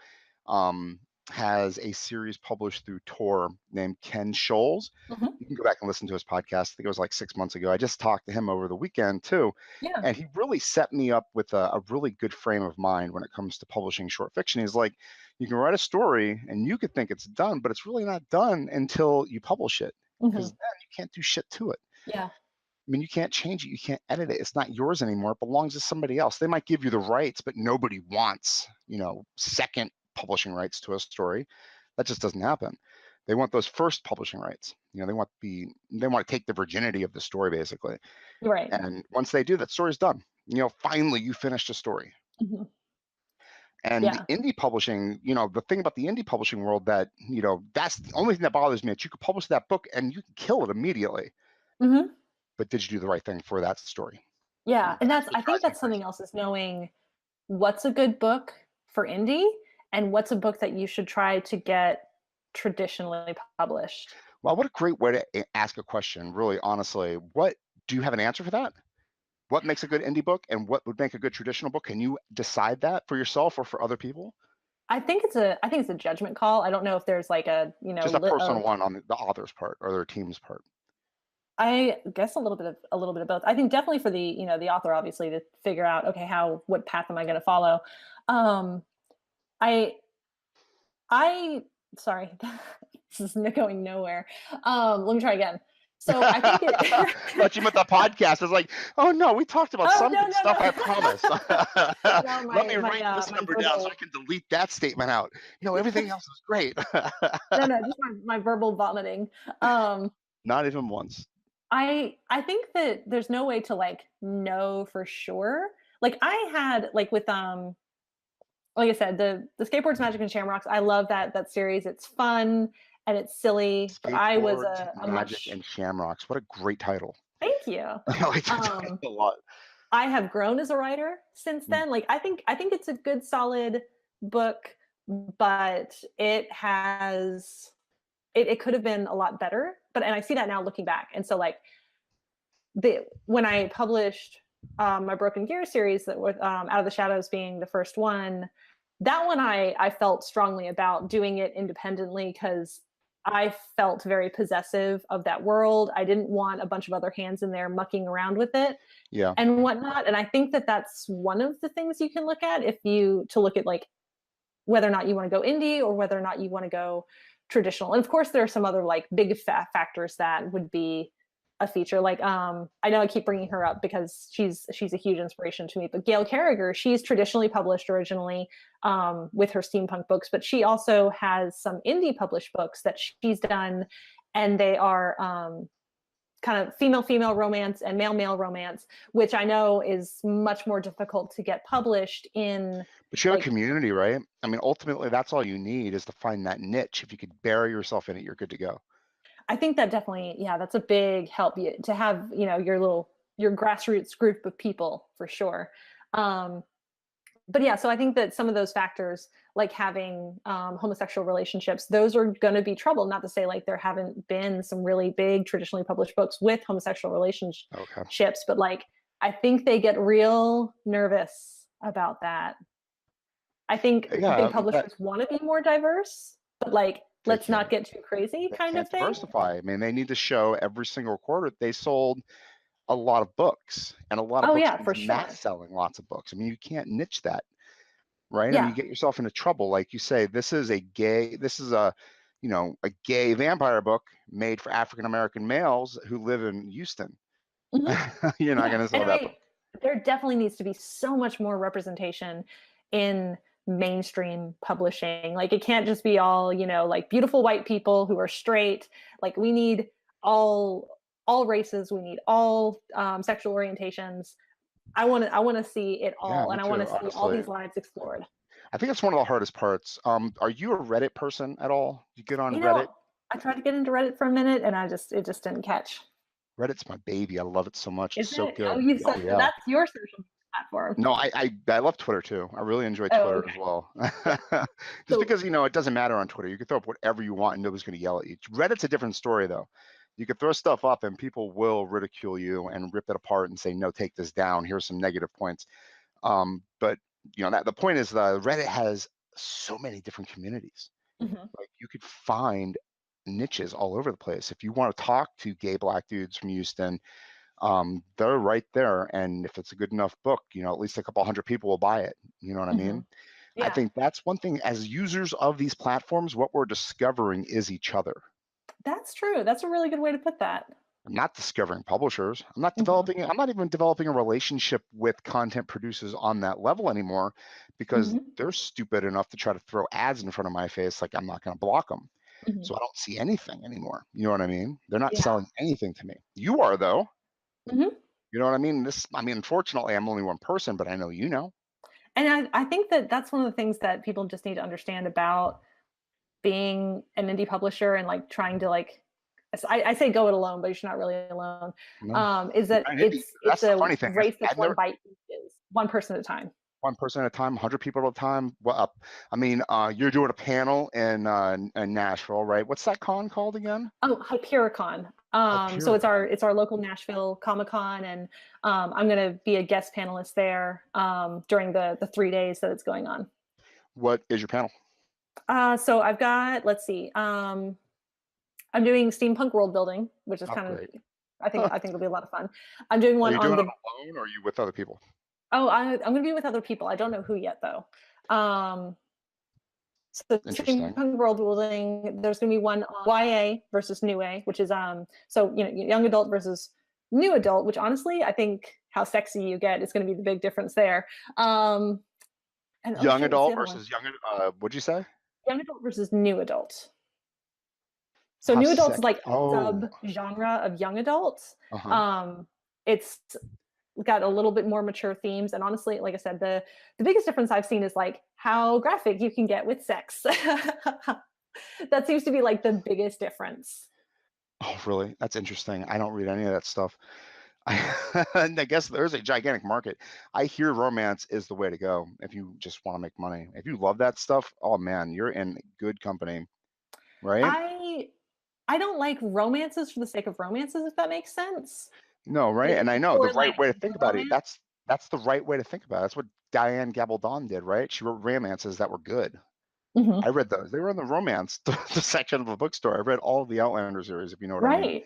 um, has a series published through Tor named Ken Scholes. Mhm. You can go back and listen to his podcast. I think it was like 6 months ago. I just talked to him over the weekend too, Yeah. and he really set me up with a really good frame of mind when it comes to publishing short fiction. He's like, you can write a story and you could think it's done, but it's really not done until you publish it, because Mhm. then you can't do shit to it. Yeah. I mean, you can't change it. You can't edit it. It's not yours anymore. It belongs to somebody else. They might give you the rights, but nobody wants, second publishing rights to a story. That just doesn't happen. They want those first publishing rights. They want to take the virginity of the story basically. Right. And once they do, that story's done. Finally you finished a story. Mhm. And the Yeah. indie publishing, the thing about the indie publishing world that, that's the only thing that bothers me, that you could publish that book and you can kill it immediately. Mhm. But did you do the right thing for that story? Yeah, and That's what I think drives me that's something crazy. else is knowing what's a good book for indie and what's a book that you should try to get traditionally published. Well, what a great way to ask a question, really, honestly. What do you have an answer for that? What makes a good indie book and what would make a good traditional book? Can you decide that for yourself or for other people? I think it's a judgment call. I don't know if there's like a, Just a personal one on the author's part or their team's part. I guess a little bit of both. I think definitely for the, the author obviously to figure out, okay, what path am I going to follow? Um I I sorry, this is going nowhere. Let me try again. So I think it Thought you meant the podcast. I was like, oh no, we talked about Oh, some no, good stuff, I no, promise. no. No, Let me write this my number down so I verbal can delete that statement out. No, everything else is great. no, no, just my verbal vomiting. Um, Not even once. I think that there's no way to, like, know for sure. Like, I had, like I said, the Skateboards, Magic, and Shamrocks, I love that series. It's fun and it's silly, but I was Skateboards, a Magic, much and Shamrocks. What a great title. Thank you. I like that title Um a lot. I have grown as a writer since Mm. then. Like I think it's a good solid book, but it could have been a lot better. But and I see that now looking back. And so like when I published my Broken Gear series that with Out of the Shadows being the first one, that one I felt strongly about doing it independently because I felt very possessive of that world. I didn't want a bunch of other hands in there mucking around with it Yeah. and whatnot. And I think that that's one of the things you can look at if you to look at like whether or not you want to go indie or whether or not you want to go traditional. And of course, there are some other like big factors that would be a feature. Like I know I keep bringing her up because she's a huge inspiration to me. But Gail Carriger, she's traditionally published originally with her steampunk books, but she also has some indie published books that she's done, and they are kind of female romance and male romance, which I know is much more difficult to get published in But you have a like community, right? I mean, ultimately, that's all you need is to find that niche. If you could bury yourself in it, you're good to go. I think that definitely, yeah, that's a big help to have, your grassroots group of people for sure. Um, but yeah, so I think that some of those factors, like having homosexual relationships, those are going to be trouble. Not to say like there haven't been some really big traditionally published books with homosexual Okay. relationships, but like I think they get real nervous about that. I think big Yeah, publishers want to be more diverse, but like they let's not can't. get too crazy, They kind can't of thing. diversify. I mean, they need to show every single quarter they sold a lot of books, and a lot of Oh books yeah, means for mass sure. selling lots of books. I mean, you can't niche that, right? I mean, you Yeah. get yourself into trouble. Like you say, this is a gay vampire book made for African American males who live in Houston. Mhm. You're not Yeah, going to and sell that book. there definitely needs to be so much more representation in mainstream publishing. Like it can't just be all, like beautiful white people who are straight. Like we need all races, we need all sexual orientations. I want to see it Yeah, all, me and I want too, to see all honestly. these lives explored. I think that's one of the hardest parts. Are you a Reddit person at all? You get on You Reddit? know, I tried to get into Reddit for a minute, and it just didn't catch. Reddit's my baby. I love it so much. It's Is so it? Oh, good. you Oh said yeah. that's your social media platform. No, I love Twitter too. I really enjoy Oh, Twitter okay. as well. Yeah. Just So, because it doesn't matter on Twitter. You can throw up whatever you want and nobody's going to yell at you. Reddit's a different story though. You could throw stuff up and people will ridicule you and rip it apart and say, no, take this down. Here's some negative points. But that the point is that Reddit has so many different communities. mhm, Like you could find niches all over the place. If you want to talk to gay black dudes from Houston, they're right there. And if it's a good enough book, at least a couple hundred people will buy it. You know what I mhm. mean? I Yeah, think that's one thing as users of these platforms, what we're discovering is each other. that's true. That's a really good way to put that. I'm not discovering publishers. Mhm, I'm not even developing a relationship with content producers on that level anymore because mhm, they're stupid enough to try to throw ads in front of my face. Like I'm not going to block them. mhm. So I don't see anything anymore. You know what I mean? They're not Yeah. selling anything to me. You are though. Mhm. You know what I mean? Unfortunately, I'm only one person, but I know you know. And I think that that's one of the things that people just need to understand about being an indie publisher and like trying to like I say go it alone, but you're not really alone. No, Is that I didn't. it's That's the a funny thing. race that's I've never one bite inches, one person at a time. one person at a time, 100 people at a time. Well, you're doing a panel in Nashville, right? What's that con called again? Oh, Hypericon. So Hypericon. it's our local Nashville Comic Con, and I'm going to be a guest panelist there during the 3 days that it's going on. What is your panel? So I've got, let's see, I'm doing steampunk world building, which is Oh, kind of, great. I think it'll be a lot of fun. I'm doing Are one you on doing it the alone or are you with other people? I'm going to be with other people. I don't know who yet though. Um, so Interesting. steampunk world building. There's going to be one on YA versus New A, which is so young adult versus new adult. Which honestly, I think how sexy you get is going to be the big difference there. And oh Young shoot, what's the adult other one? versus what'd you say? Young adult versus new adult. So How new adults is sexy. like a Oh, sub genre of young adults. uh-huh. It's got a little bit more mature themes, and honestly, like I said, the biggest difference I've seen is like how graphic you can get with sex. That seems to be like the biggest difference. Oh, really? That's interesting. I don't read any of that stuff. And I guess there's a gigantic market. I hear romance is the way to go if you just want to make money. If you love that stuff, oh man, you're in good company, right? I I don't like romances for the sake of romances, if that makes sense. No, right? And I know Or the like right way to the think about it. romance. That's the right way to think about it. That's what Diane Gabaldon did, right? She wrote romances that were good. I Mhm. read those. They were in the romance the section of a bookstore. I read all of the Outlander series, if you know what I mean. Right.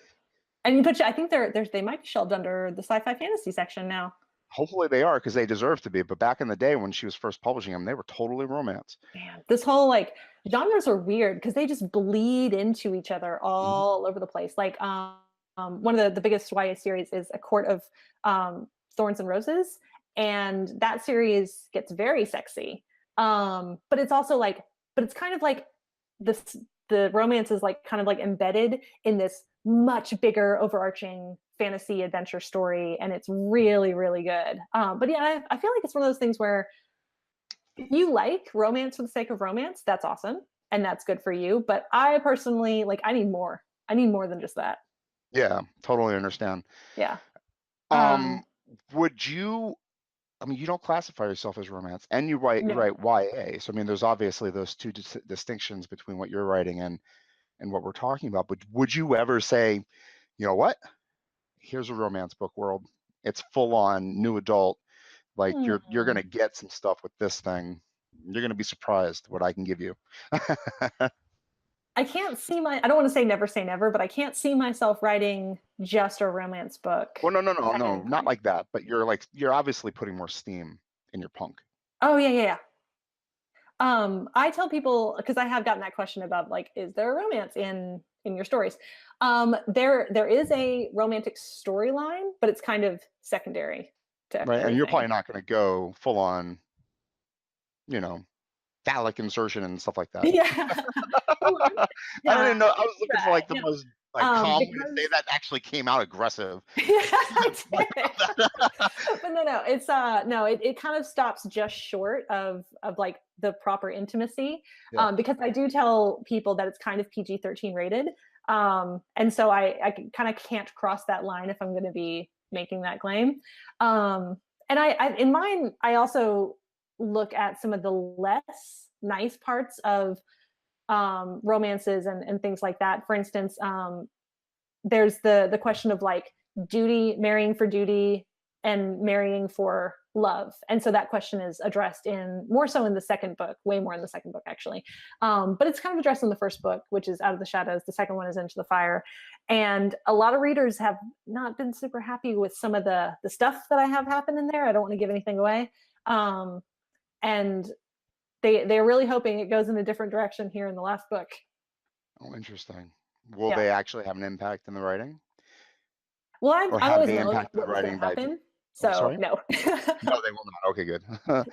And but I think they might be shelved under the sci-fi fantasy section now. Hopefully they are because they deserve to be. But back in the day when she was first publishing them, they were totally romance. Man, this whole like genres are weird because they just bleed into each other Mhm. all over the place. Like one of the biggest YA series is A Court of Thorns and Roses, and that series gets very sexy. But it's also like, but it's kind of like this. The romance is like kind of like embedded in this much bigger, overarching fantasy adventure story, and it's really, really good. But yeah, I feel like it's one of those things where if you like romance for the sake of romance, that's awesome and that's good for you. But I personally like I need more. I need more than just that. Yeah, totally understand. Yeah. Um, Um would you? You don't classify yourself as romance, and you no. write YA. So there's obviously those two distinctions between what you're writing and what we're talking about. But would you ever say, you know what? Here's a romance book world. It's full on new adult. Like you're Hmm. gonna get some stuff with this thing. You're gonna be surprised what I can give you. I don't want to say never, but I can't see myself writing just a romance book. Well, no, And not like that. But you're obviously putting more steam in your punk. oh yeah, yeah, yeah. I tell people because I have gotten that question about like, is there a romance in your stories? There is a romantic storyline, but it's kind of secondary to Right, and you're everything. probably not going to go full on, you know. phallic insertion and stuff like that. Yeah. Oh, I yeah, didn't know. I was looking for right, like the no, most like calm way to say because that actually came out aggressive. yeah, I Like, did. But no, it's no, it kind of stops just short of like the proper intimacy. yeah. Because I do tell people that it's kind of PG-13 rated. And so I kind of can't cross that line if I'm going to be making that claim. And I in mine, I also look at some of the less nice parts of romances and things like that. For instance, there's the question of like duty, marrying for duty and marrying for love. And so that question is addressed in more so in the second book, way more in the second book actually. But it's kind of addressed in the first book, which is Out of the Shadows. The second one is Into the Fire. And a lot of readers have not been super happy with some of the stuff that I have happen in there. I don't want to give anything away. And they're really hoping it goes in a different direction here in the last book. Oh, interesting. Will Yeah. they actually have an impact in the writing, Well, or I've have always they known impacted the what was going writing to by? happen. Oh, So sorry. no. No, they will not. Okay, good.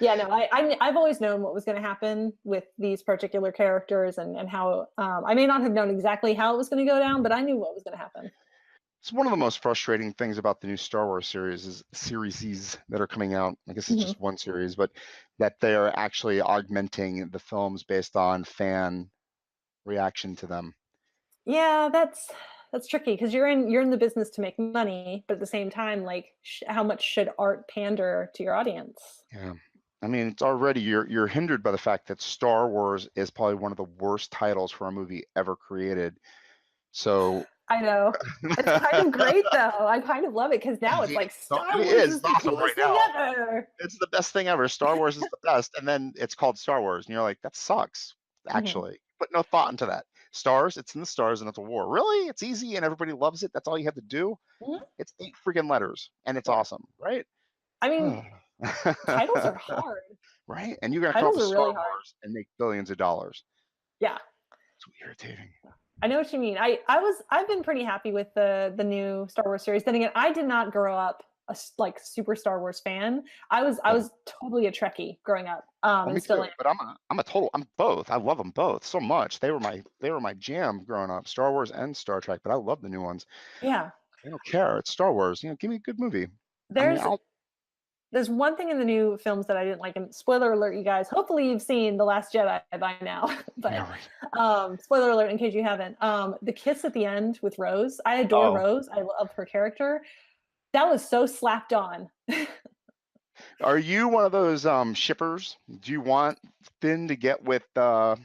Yeah, no, I've always known what was going to happen with these particular characters and how I may not have known exactly how it was going to go down, but I knew what was going to happen. It's one of the most frustrating things about the new Star Wars series that are coming out. I guess it's Hmm. just one series, but that they are actually augmenting the films based on fan reaction to them. Yeah, that's tricky because you're in the business to make money, but at the same time, like how much should art pander to your audience? Yeah. I mean, it's already you're hindered by the fact that Star Wars is probably one of the worst titles for a movie ever created. So I know. It's kind of great though. I kind of love it because now it's like it Star Wars is. is It's the awesome right coolest thing now. ever. It's the best thing ever. Star Wars is the best, and then it's called Star Wars, and you're like, that sucks. Hmm. Actually, put no thought into that. Stars, it's in the stars, and it's a war. Really, it's easy, and everybody loves it. That's all you have to do. Hmm. It's 8 freaking letters, and it's Yeah. awesome, right? I mean, titles are hard. Right, and you're gonna come up Titles with are Star really hard. Wars and make billions of dollars. Yeah. It's irritating. I know what you mean. I've been pretty happy with the new Star Wars series. Then again, I did not grow up like super Star Wars fan. I Yeah. was totally a Trekkie growing up, Oh, me and still too. am. But I'm both. I love them both so much. They were my jam growing up. Star Wars and Star Trek. But I love the new ones. Yeah. I don't care. It's Star Wars. Give me a good movie. I mean, There's I'll. there's one thing in the new films that I didn't like, and spoiler alert, you guys. Hopefully, you've seen The Last Jedi by now, but Yeah, right. spoiler alert in case you haven't. The kiss at the end with Rose. I adore Oh, Rose. I love her character. That was so slapped on. are you one of those shippers? Do you want Finn to get with God?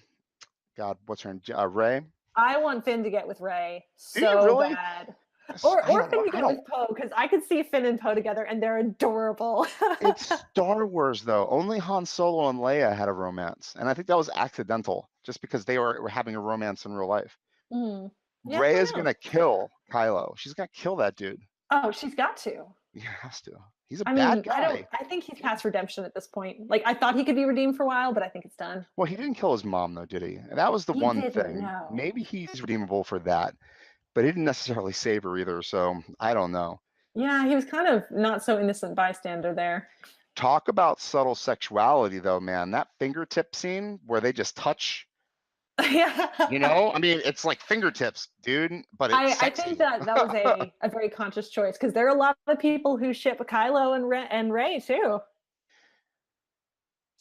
What's her name? Ray? I want Finn to get with Ray Do you so really? bad. I Or don't know. Finn to I get don't. with Poe, because I could see Finn and Poe together and they're adorable. It's Star Wars though. Only Han Solo and Leia had a romance, and I think that was accidental, just because they were having a romance in real life. Mm. Yeah, I Rey is don't know. gonna kill Kylo. She's gonna kill that dude. Oh, she's got to. He has to. He's a I bad mean, I don't guy. I think he's past redemption at this point. Like I thought he could be redeemed for a while, but I think it's done. Well, he didn't kill his mom though, did he? And that was the He one didn't thing. know. Maybe he's redeemable for that, but he didn't necessarily save her either. So I don't know. Yeah, he was kind of not so innocent bystander there. Talk about subtle sexuality though, man. That fingertip scene where they just touch. Yeah. I mean, it's like fingertips, dude, but it's I think sexy. that was a very conscious choice because there are a lot of people who ship Kylo and Ray too.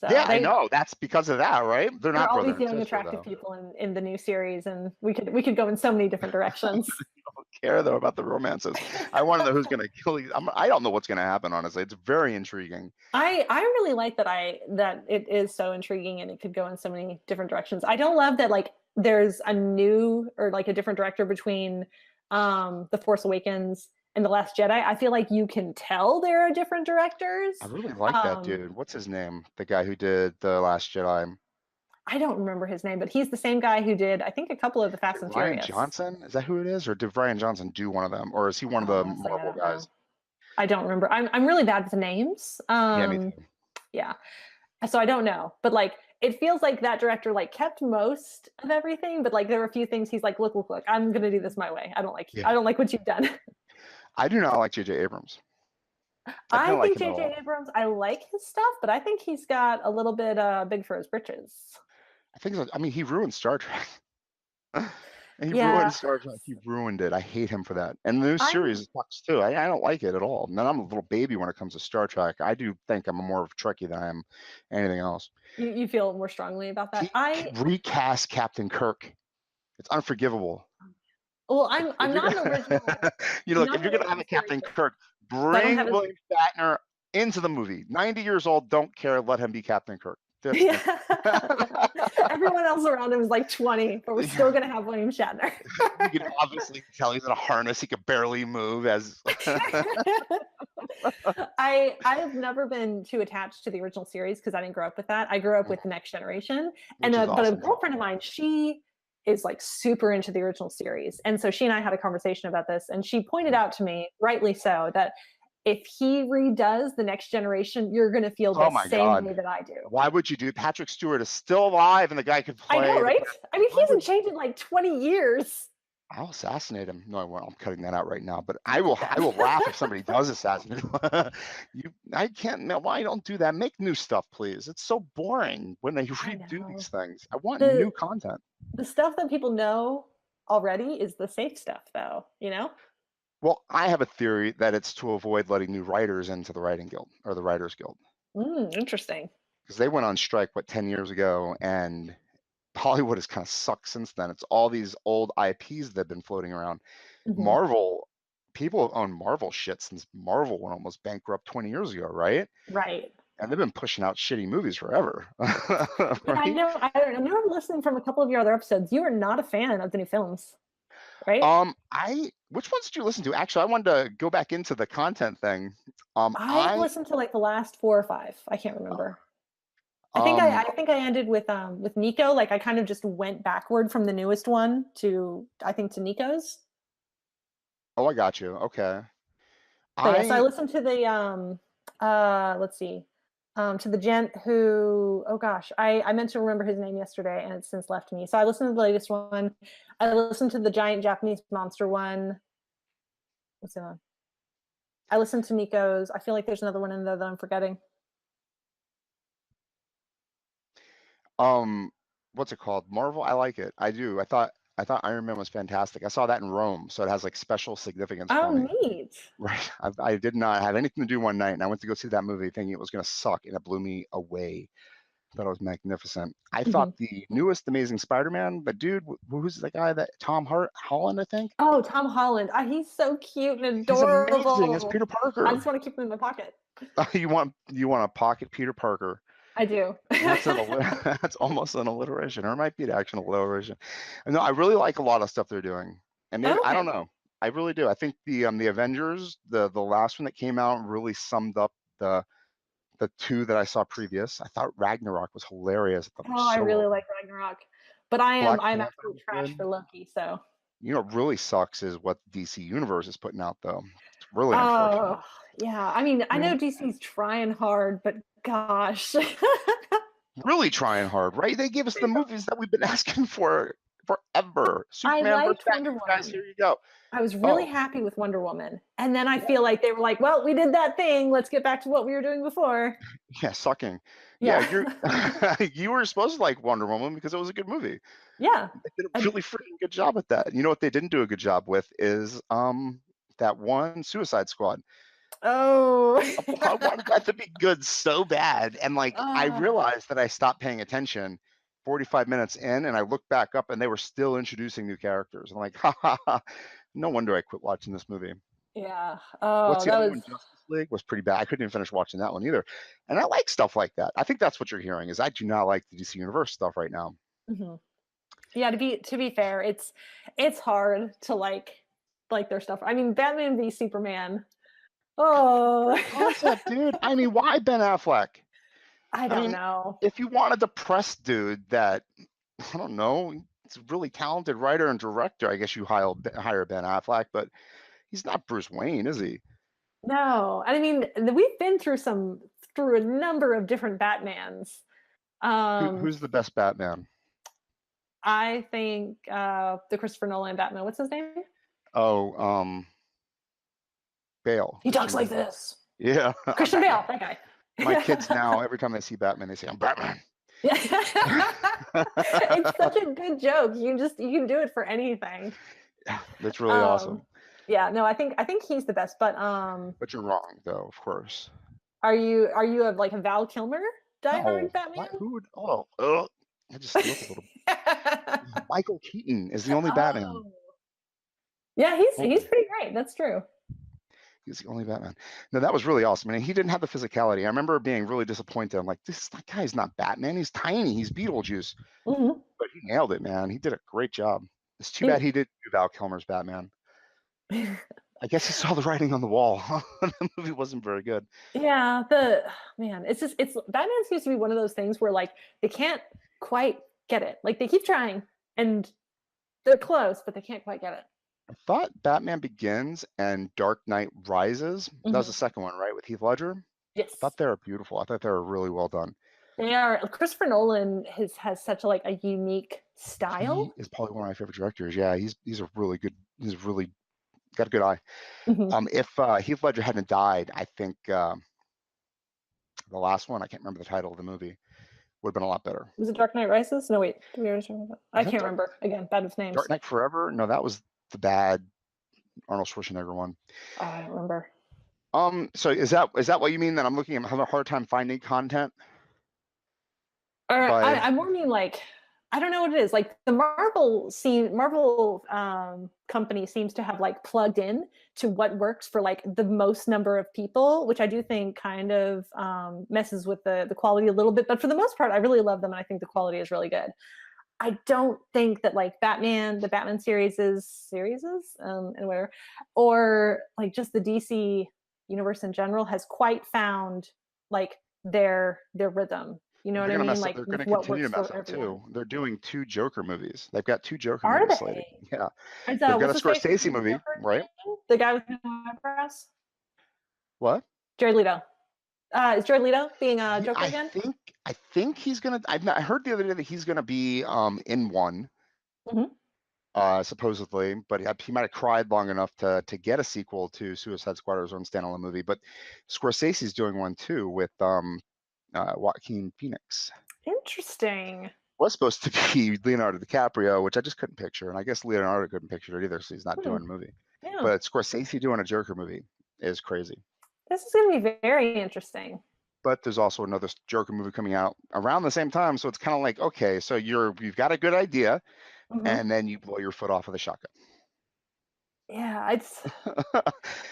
So Yeah, I know. That's because of that, right? They're there are not all brother these and young, sister attractive though. people in the new series, and we could go in so many different directions. I don't care though about the romances. I want to know who's going to kill you. I don't know what's going to happen. Honestly, it's very intriguing. I really like that it is so intriguing and it could go in so many different directions. I don't love that like there's a new or like a different director between The Force Awakens and The Last Jedi. I feel like you can tell there are different I directors. really like that Um, dude. What's his name? The guy who did the Last Jedi. I don't remember his name, but he's the same guy who did I think a couple of the Is Fast it and Ryan Furious. Johnson? Is that who it is, or did Ryan Johnson do one of them, or is he one of the Honestly, I Marvel don't guys? know. I don't remember. I'm really bad with names. Yeah, me too. Yeah. So I don't know, but like it feels like that director like kept most of everything, but like there were a few things he's like, look, I'm gonna do this my way. Yeah, I don't like what you've done. I do not like J.J. Abrams. I I didn't like think him at J.J. all. Abrams, I like his stuff, but I think he's got a little bit big for his britches. I think I mean he ruined Star Trek. He Yeah, ruined Star Trek. He ruined it. I hate him for that. And the new I'm. series sucks too. I don't like it at all. And then I'm a little baby when it comes to Star Trek. I do think I'm more of a Trekkie than I am anything else. You feel more strongly about that. He recast Captain Kirk. It's unforgivable. Well, Like if I'm you're not an gonna, original, I'm look, not if an you're gonna have original a series Captain fan, Kirk, so I don't have bring his. William Shatner into the movie. 90 years old, don't care. Let him be Captain Kirk. That's me. Yeah. Everyone else around him is like 20, but we're still gonna have William Shatner. You can obviously tell he's in a harness. He could barely move. As I have never been too attached to the original series because I didn't grow up with that. I grew up with the Next Generation, and which is but a awesome. girlfriend of mine, she is like super into the original series, and so she and I had a conversation about this, and she pointed out to me, rightly so, that if he redoes the Next Generation, you're going to feel the Oh my same way God. that I do. Why would you do? Patrick Stewart is still alive, and the guy could I know, play the. right? I mean, he Why would hasn't changed in like 20 years. I'll assassinate him? No, I won't. I'm cutting that out right now. But I Don't do will. that. I will laugh if somebody does assassinate him. You. I can't. No, why don't do that? Make new stuff, please. It's so boring when they I redo these know. things. I want new the content. the stuff that people know already is the safe stuff, though. You know. Well, I have a theory that it's to avoid letting new writers into the writing guild or the writers guild Interesting. because they went on strike 10 years ago, and Hollywood has kind of sucked since then. It's all these old IPs that have been floating around. Hmm. Marvel, people have owned Marvel shit since Marvel went almost bankrupt 20 years ago, right? Right. And they've been pushing out shitty movies forever, Yeah, I right? know. I know. I'm listening from a couple of your other episodes. You are not a fan of the new films, right? I which ones did you listen to? Actually, I wanted to go back into the content thing. I've I listened to like the last four or five. I can't remember. um I think I ended with Nico. Like I kind of just went backward from the newest one to I think to Nico's. oh, I got you. Okay. But yeah, so I I listened to the let's see. To the gent who, oh gosh, I meant to remember his name yesterday and it's since left me. So I listened to the latest one. I listened to the giant Japanese monster one. What's the one? I listened to Nico's. I feel like there's another one in there that I'm forgetting. um what's it called? Marvel, I like it. I do. I thought Iron Man was fantastic. I saw that in Rome, so it has like special significance for Oh, me. neat. Right. I did not have anything to do one night, and I went to go see that movie thinking it was going to suck, and it blew me away. I thought it was magnificent. I thought Mhm. the newest Amazing Spider-Man, the dude, who's the guy that Holland, I think. Oh, Tom Holland. He's so cute and He's amazing as adorable. Peter I just Parker. want to keep him in my pocket. You want a pocket Peter Parker. I do. That's that's almost an alliteration, or it might be an actual alliteration. No, I really like a lot of stuff they're doing, and maybe I don't Okay. know. I really do. I think the Avengers, the last one that came out, really summed up the two that I saw previous. I thought Ragnarok was hilarious. I thought it was Oh, I so really well. like Ragnarok. But Black I am Panther absolute was trash good. for Loki, so You know what really sucks is what DC Universe is putting out, though. It's really unfortunate. oh yeah. I mean, I I know mean, DC's trying hard, but gosh. really trying hard, right? They give us the movies that we've been asking for forever. I Superman versus liked Wonder Batman, guys. Woman. Here you go. I was really Oh, happy with Wonder Woman. And then I yeah, feel like they were like, well, we did that thing. Let's get back to what we were doing before. yeah, sucking. Yeah, Yeah. you're you were supposed to like Wonder Woman because it was a good movie. Yeah. They did a And, really freaking good job at that. You know what they didn't do a good job with is that one Suicide Squad. oh. I wanted that to be good so bad, and like I uh, realized that I stopped paying attention 45 minutes in, and I looked back up, and they were still introducing new characters. I'm like, ha ha ha! No wonder I quit watching this movie. yeah. What's Oh, the that other was one? Justice League was pretty bad. I couldn't even finish watching that one either. And I like stuff like that. I think that's what you're hearing is I do not like the DC Universe stuff right now. mhm. Yeah, to be fair, it's hard to like their stuff. I mean, Batman v Superman. Oh, Concept, dude. I mean, why Ben Affleck? I I don't mean, know. if you want a depressed dude that I don't know, he's a really talented writer and director, I guess you hire Ben Affleck, but he's not Bruce Wayne, is he? No, I mean we've been through a number of different Batmans. Um, Who's the best Batman? I think the Christopher Nolan Batman. What's his name? Oh, Bale, He talks Christian like Bale. this. Yeah, I'm Christian Batman. Bale, that guy. My kids now, every time they see Batman, they say, "I'm Batman." Yeah. It's such a good joke. You can do it for anything. Yeah, that's really Um, awesome. yeah, no, I think he's the best. But But you're wrong, though, of course. are you a like a Val Kilmer No, diehard what? Batman? Who would? Oh, I just look a little. Michael Keaton is the only Batman. Oh. Yeah, he's Only. pretty great. That's true. He's the only Batman. No, that was really awesome. And he didn't have the physicality. I remember being really disappointed. I'm like, that guy's not Batman. He's tiny. He's Beetlejuice. Hmm. But he nailed it, man. He did a great job. It's too bad And he didn't do Val Kilmer's Batman. I guess he saw the writing on the wall. The movie wasn't very good. yeah, the man, it's just it's Batman seems to be one of those things where like they can't quite get it. Like they keep trying and they're close, but they can't quite get it. I thought Batman Begins and Dark Knight Rises, that was the Hmm. second one, right, with Heath Ledger? I thought Yes. they were beautiful. I thought they were really well done. They are. Christopher Nolan has such like a unique He style. is probably one of my favorite directors. Yeah, he's a really good. He's really got a good eye. Hmm. If Heath Ledger hadn't died, I think the last one, I can't remember the title of the movie, would have been a lot better. Was it Dark Knight Rises? No, wait. Did we already talk about that? I Was that can't remember. Again, bad with Dark names. Knight Forever? No, that was the bad Arnold Schwarzenegger one. Oh, I don't remember. So is that what you mean? That I'm looking at having a hard time finding content? Or But I more mean like I don't know what it is. Like the Marvel company seems to have like plugged in to what works for like the most number of people, which I do think kind of messes with the quality a little bit. But for the most part, I really love them, and I think the quality is really good. I don't think that like the Batman and whatever, or like just the DC universe in general has quite found like their rhythm. You know they're what I gonna mean? mess up. Like They're with gonna what continue to works mess for up everyone. too. They're doing two Joker movies. They've got two Joker Are movies slated. they? Yeah, Is they've got a what's his face? Scorsese movie, right? The guy with no eyebrows? What? Jared Leto. Is Jared Leto being a Yeah, Joker I again? think I think he's gonna. I heard the other day that he's gonna be in one. Mm-hmm. Supposedly, but he might have cried long enough to get a sequel to Suicide Squad or his own standalone movie. But Scorsese's doing one too with Joaquin Phoenix. Interesting. Was supposed to be Leonardo DiCaprio, which I just couldn't picture, and I guess Leonardo couldn't picture it either, so he's not Hmm. doing a movie. Yeah. But Scorsese doing a Joker movie is crazy. This is going to be very interesting. But there's also another Joker movie coming out around the same time, so it's kind of like, okay, so you've got a good idea, Mm-hmm. and then you blow your foot off with a shotgun. Yeah, it's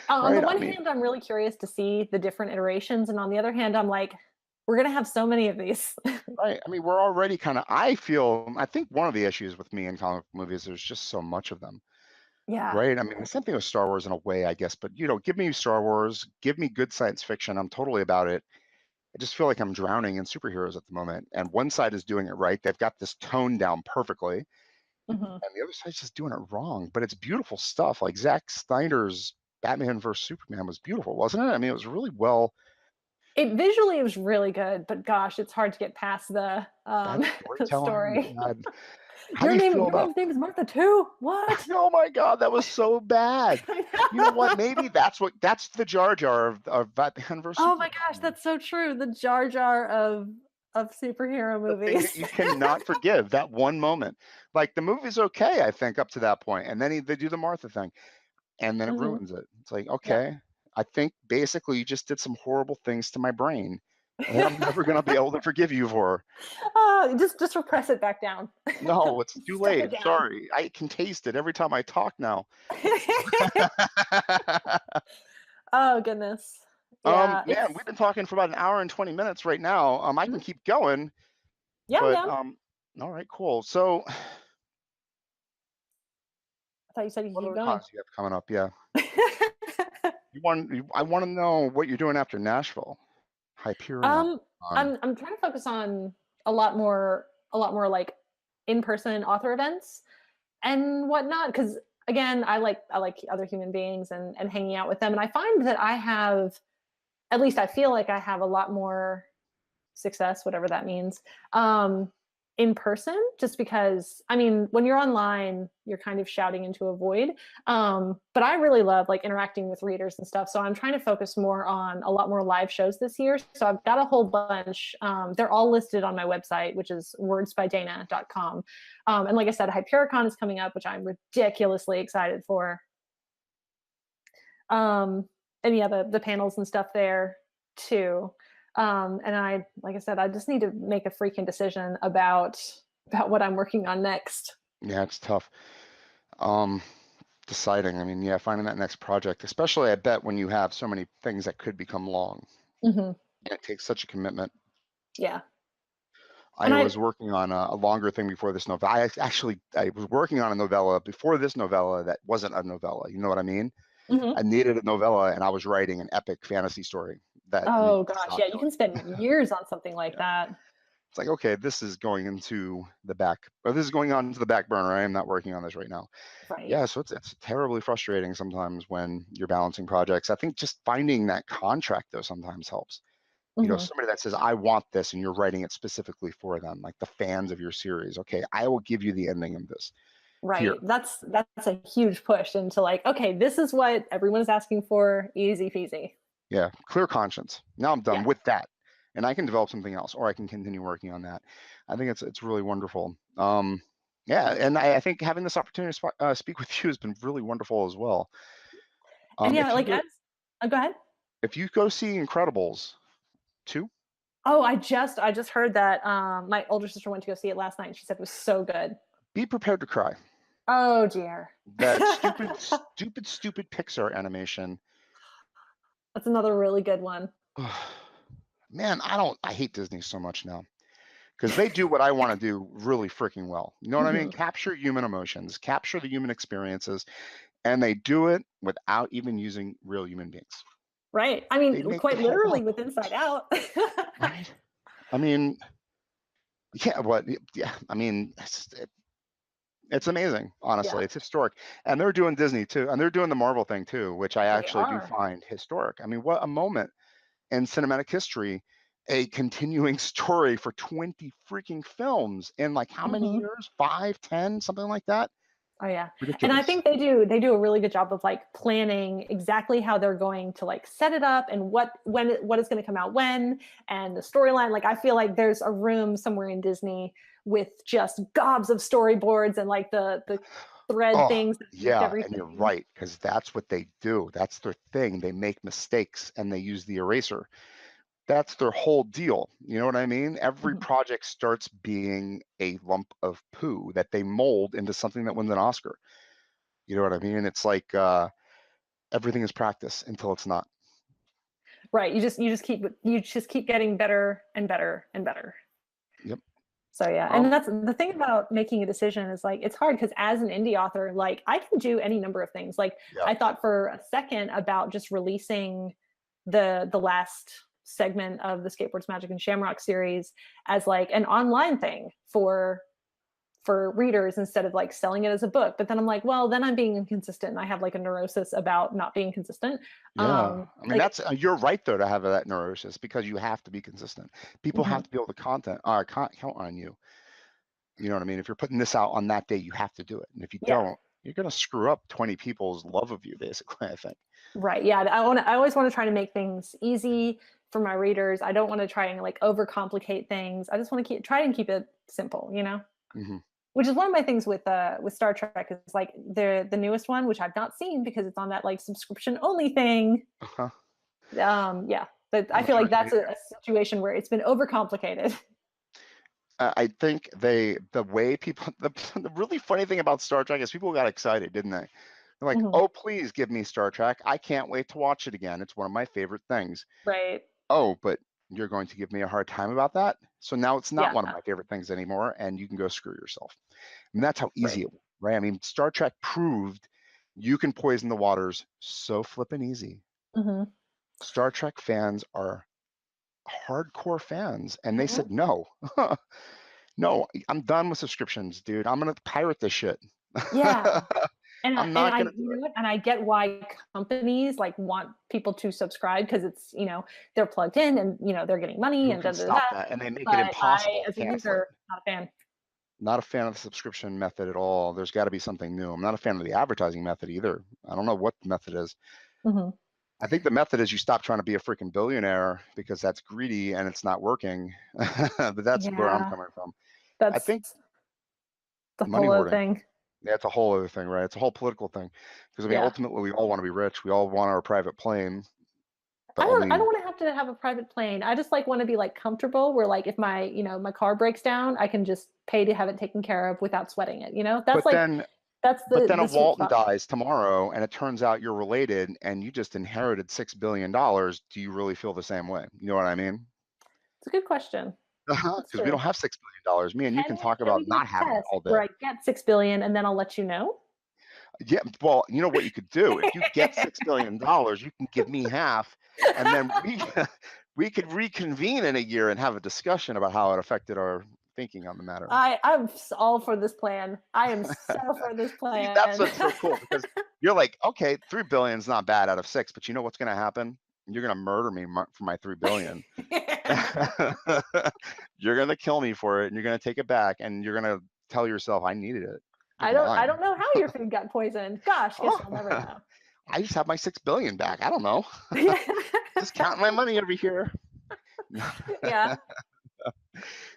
on the Right? I one mean, hand, I'm really curious to see the different iterations, and on the other hand, I'm like, we're gonna have so many of these. right. I mean, we're already kind of, I think one of the issues with me in comic book movies, there's just so much of them, Yeah. right? I mean, the same thing with Star Wars in a way, I guess, but give me Star Wars, give me good science fiction. I'm totally about it. I just feel like I'm drowning in superheroes at the moment. And one side is doing it right. They've got this tone down perfectly. Hmm. And the other side's just doing it wrong. But it's beautiful stuff. Like Zack Snyder's Batman versus Superman was beautiful, wasn't it? I mean, it was really well. It visually was really good, but gosh, it's hard to get past the Bad the storytelling, story. bad. How do you feel Your about? mom's name is Martha too. What? Oh my God, that was so bad. You know what? Maybe that's the Jar Jar of Batman versus Oh my gosh, Superman. that's so true. The Jar Jar of superhero The thing that movies. you cannot forgive, that one moment. Like the movie's okay, I think, up to that point, and then they do the Martha thing, and then it Hmm. ruins it. It's like, Yep. okay, I think basically you just did some horrible things to my brain, and I'm never gonna be able to forgive you for. Just repress it back down. No, it's too Stuff it late. down. Sorry, I can taste it every time I talk now. Oh goodness. Yeah, Man, we've been talking for about an hour and 20 minutes right now. I can Mhm. keep going, Yeah, I'm but down. all right, cool. So, I thought you said you could what keep other going. cons do you have coming up? Yeah, I want to know what you're doing after Nashville, Hyperion. um, Um, I'm trying to focus on a lot more like in-person author events and whatnot. Because again, I like other human beings and hanging out with them, and I find that I have, at least I feel like I have a lot more success, whatever that means, in person, just because, I mean, when you're online, you're kind of shouting into a void. But I really love like interacting with readers and stuff. So I'm trying to focus more on a lot more live shows this year. So I've got a whole bunch. They're all listed on my website, which is wordsbydana.com. And like I said, Hypericon is coming up, which I'm ridiculously excited for. And yeah, the panels and stuff there too. And I, like I said, I just need to make a freaking decision about what I'm working on next. Yeah, it's tough. Um, Deciding. I mean, yeah, finding that next project, especially I bet when you have so many things that could become long. Hmm. And it takes such a commitment. Yeah. I And was working on a longer thing before this novella. I was working on a novella before this novella that wasn't a novella. You know what I mean? mhm. I needed a novella, and I was writing an epic fantasy story that needed Oh to gosh, stop yeah, you doing. can spend years on something like Yeah. that. It's like, okay, this is going into the back, or this is going on to the back burner. I am not working on this right now. Right. Yeah, so it's terribly frustrating sometimes when you're balancing projects. I think just finding that contract though sometimes helps. You know, Hmm. somebody that says, I want this, and you're writing it specifically for them, like the fans of your series. Okay, I will give you the ending of this here. Right. That's a huge push into like, okay, this is what everyone is asking for. Easy peasy. Yeah, clear conscience. Now I'm done Yeah. with that, and I can develop something else, or I can continue working on that. I think it's really wonderful. Yeah, and I think having this opportunity to speak with you has been really wonderful as well. And yeah, If you like go as go ahead. if you go see Incredibles 2, Oh, I just heard that my older sister went to go see it last night and she said it was so good. be prepared to cry. Oh dear. That stupid, That's stupid, stupid Pixar animation. another really good one. Man, I hate Disney so much now because they do what I want to do really freaking well. You know what I mean? Hmm. Capture human emotions, capture the human experiences, and they do it without even using real human beings. Right. I They mean, make quite it all literally up, with Inside Out. right? I mean, yeah, what? Yeah, I mean, it's amazing, Yeah, honestly. It's historic. And they're doing Disney too, and they're doing the Marvel thing too, which I they actually do are. find historic. I mean, what a moment in cinematic history, a continuing story for 20 freaking films in like how many Hmm. years? 5, 10, something like that? Oh yeah. And I Ridiculous. think they do a really good job of like planning exactly how they're going to like set it up and what is going to come out when and the storyline. Like I feel like there's a room somewhere in Disney with just gobs of storyboards and like the thread Oh, things that connect yeah, and you're everything. right, because that's what they do. That's their thing. They make mistakes and they use the eraser. That's their whole deal. You know what I mean? Every Mhm. project starts being a lump of poo that they mold into something that wins an Oscar. You know what I mean? It's like everything is practice until it's not. Right. You just keep getting better and better and better. Yep. So yeah, and Um, that's the thing about making a decision is like it's hard because as an indie author, like I can do any number of things. Like yeah. I thought for a second about just releasing the last segment of the Skateboards, Magic, and Shamrock series as like an online thing for readers instead of like selling it as a book. But then I'm like, well, then I'm being inconsistent. And I have like a neurosis about not being consistent. Yeah. I mean, Like, that's you're right though to have that neurosis because you have to be consistent. People have mhm, to be able to count on you. You know what I mean? If you're putting this out on that day, you have to do it. And if you yeah. don't, you're gonna screw up 20 people's love of you, basically, I think. Right. Yeah. I always want to try to make things easy for my readers. I don't want to try and like overcomplicate things. I just want to try and keep it simple, you know? Hmm. Which is one of my things with Star Trek is like the newest one, which I've not seen because it's on that like subscription only thing. Uh-huh. Yeah. But I I'm feel sure like it's that's amazing. a situation where it's been overcomplicated. I think the way people, the really funny thing about Star Trek is people got excited, didn't they? They're like, Mhm. oh, please give me Star Trek. I can't wait to watch it again. It's one of my favorite things. Right. Oh, but you're going to give me a hard time about that? So now it's not Yeah. one of my favorite things anymore, and you can go screw yourself. And that's how easy Right. it was, right? I mean, Star Trek proved you can poison the waters so flippin' easy. Hmm. Star Trek fans are hardcore fans, and they Hmm. said no. No, I'm done with subscriptions, dude. I'm gonna pirate this shit. Yeah. And I'm and not I, gonna you do know it. what? And I get why companies like want people to subscribe because it's, they're plugged in and they're getting money Who and da can da da. stop that? And they make it But I, impossible to as a cancel it. user, not a fan. Not a fan of the subscription method at all. There's got to be something new. I'm not a fan of the advertising method either. I don't know what the method is. Hmm. I think the method is you stop trying to be a freaking billionaire because that's greedy and it's not working. But that's where I'm Yeah, coming from. I that's think the money whole other hoarding, thing. yeah, it's a whole other thing, right? It's a whole political thing. Because I mean, Yeah. ultimately, we all want to be rich. We all want our private plane. The I don't only, want to have a private plane. I just like want to be like comfortable where like if my, my car breaks down, I can just pay to have it taken care of without sweating it, you know? That's but like then, that's but then a the sweet Walton spot. dies tomorrow, and it turns out you're related, and you just inherited $6 billion. Do you really feel the same way? You know what I mean? It's a good question. That's Because we don't true. have $6 billion. Me and you can talk Can about we do not a having it test all day. where I get 6 billion and then I'll let you know? Yeah, well, you know what you could do? If you get $6 billion, you can give me half, and then we we could reconvene in a year and have a discussion about how it affected our thinking on the matter. I'm all for this plan. I am so for this See, that's plan. what's so cool because you're like, okay, 3 billion is not bad out of six, but you know what's going to happen? You're going to murder me for my 3 billion. You're going to kill me for it, and you're going to take it back, and you're going to tell yourself, I needed it. It was I mine. don't know how your food got poisoned. Gosh, guess Oh, we'll never know. I just have my 6 billion back. I don't know. Just counting my money over here. Yeah.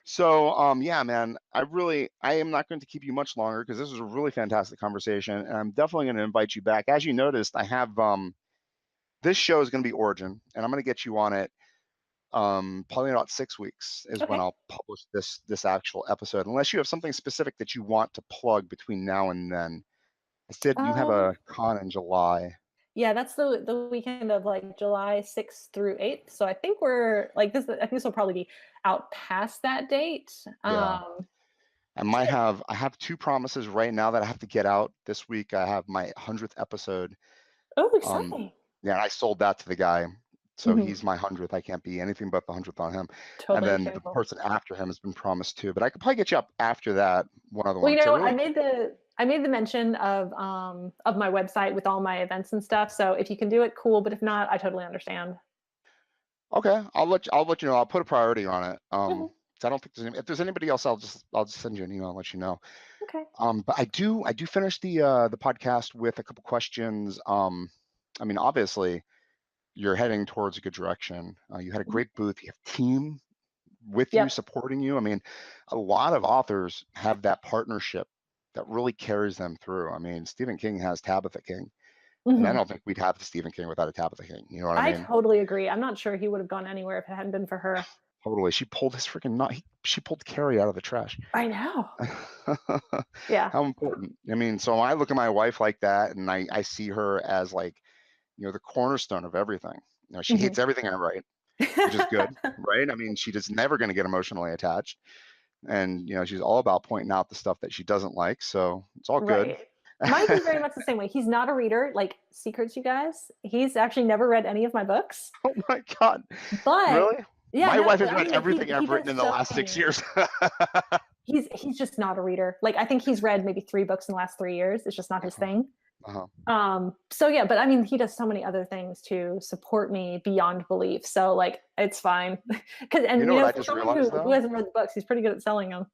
So yeah, man, I am not going to keep you much longer because this was a really fantastic conversation, and I'm definitely going to invite you back. As you noticed, I have this show is going to be Origin, and I'm going to get you on it. Probably in about 6 weeks is when Okay. I'll publish this actual episode, unless you have something specific that you want to plug between now and then. I said you have Um, a con in July. yeah, that's the weekend of like July 6th through 8th. So I think we're like this. I think this will probably be out past that date. Yeah. I have two promises right now that I have to get out this week. I have my 100th episode. Oh, Um, exciting. yeah, I sold that to the guy. So Hmm. he's my 100th. I can't be anything but the 100th on him. And Totally then the understandable. person after him has been promised too. But I could probably get you up after that, one other Well, one. Because I I really, made the mention of my website with all my events and stuff. So if you can do it, cool. But if not, I totally understand. okay, I'll let you know. I'll put a priority on it. Hmm. 'Cause I don't think if there's anybody else, I'll just send you an email and let you know. Okay. But I do finish the podcast with a couple questions. I mean, obviously, you're heading towards a good direction. You had a Mhm. great booth. You have team with you, Yep. supporting you. I mean, a lot of authors have that partnership that really carries them through. I mean, Stephen King has Tabitha King, and I Hmm. don't think we'd have Stephen King without a Tabitha King. You know what I I mean? totally agree. I'm not sure he would have gone anywhere if it hadn't been for her. Totally. She pulled his freaking nut. She pulled Carrie out of the trash. I know. Yeah. How important. I mean, so I look at my wife like that, and I see her as like, the cornerstone of everything. She Hmm. hates everything I write, which is good, right? I mean, she just never going to get emotionally attached. And she's all about pointing out the stuff that she doesn't like, so it's all good. Right. Mike is very much the same way. He's not a reader, like secrets, you guys. He's actually never read any of my books. Oh my god, But really? yeah, My no, wife has I read mean like everything he I've written does in the so last 6 years. many. He's just not a reader. Like I think he's read maybe 3 books in the last 3 years. It's just not his Uh-huh. thing. Uh-huh. So yeah, but I mean he does so many other things to support me beyond belief. So like it's fine. Cause You and know what I for just someone realized who though, hasn't read the books, he's pretty good at selling them.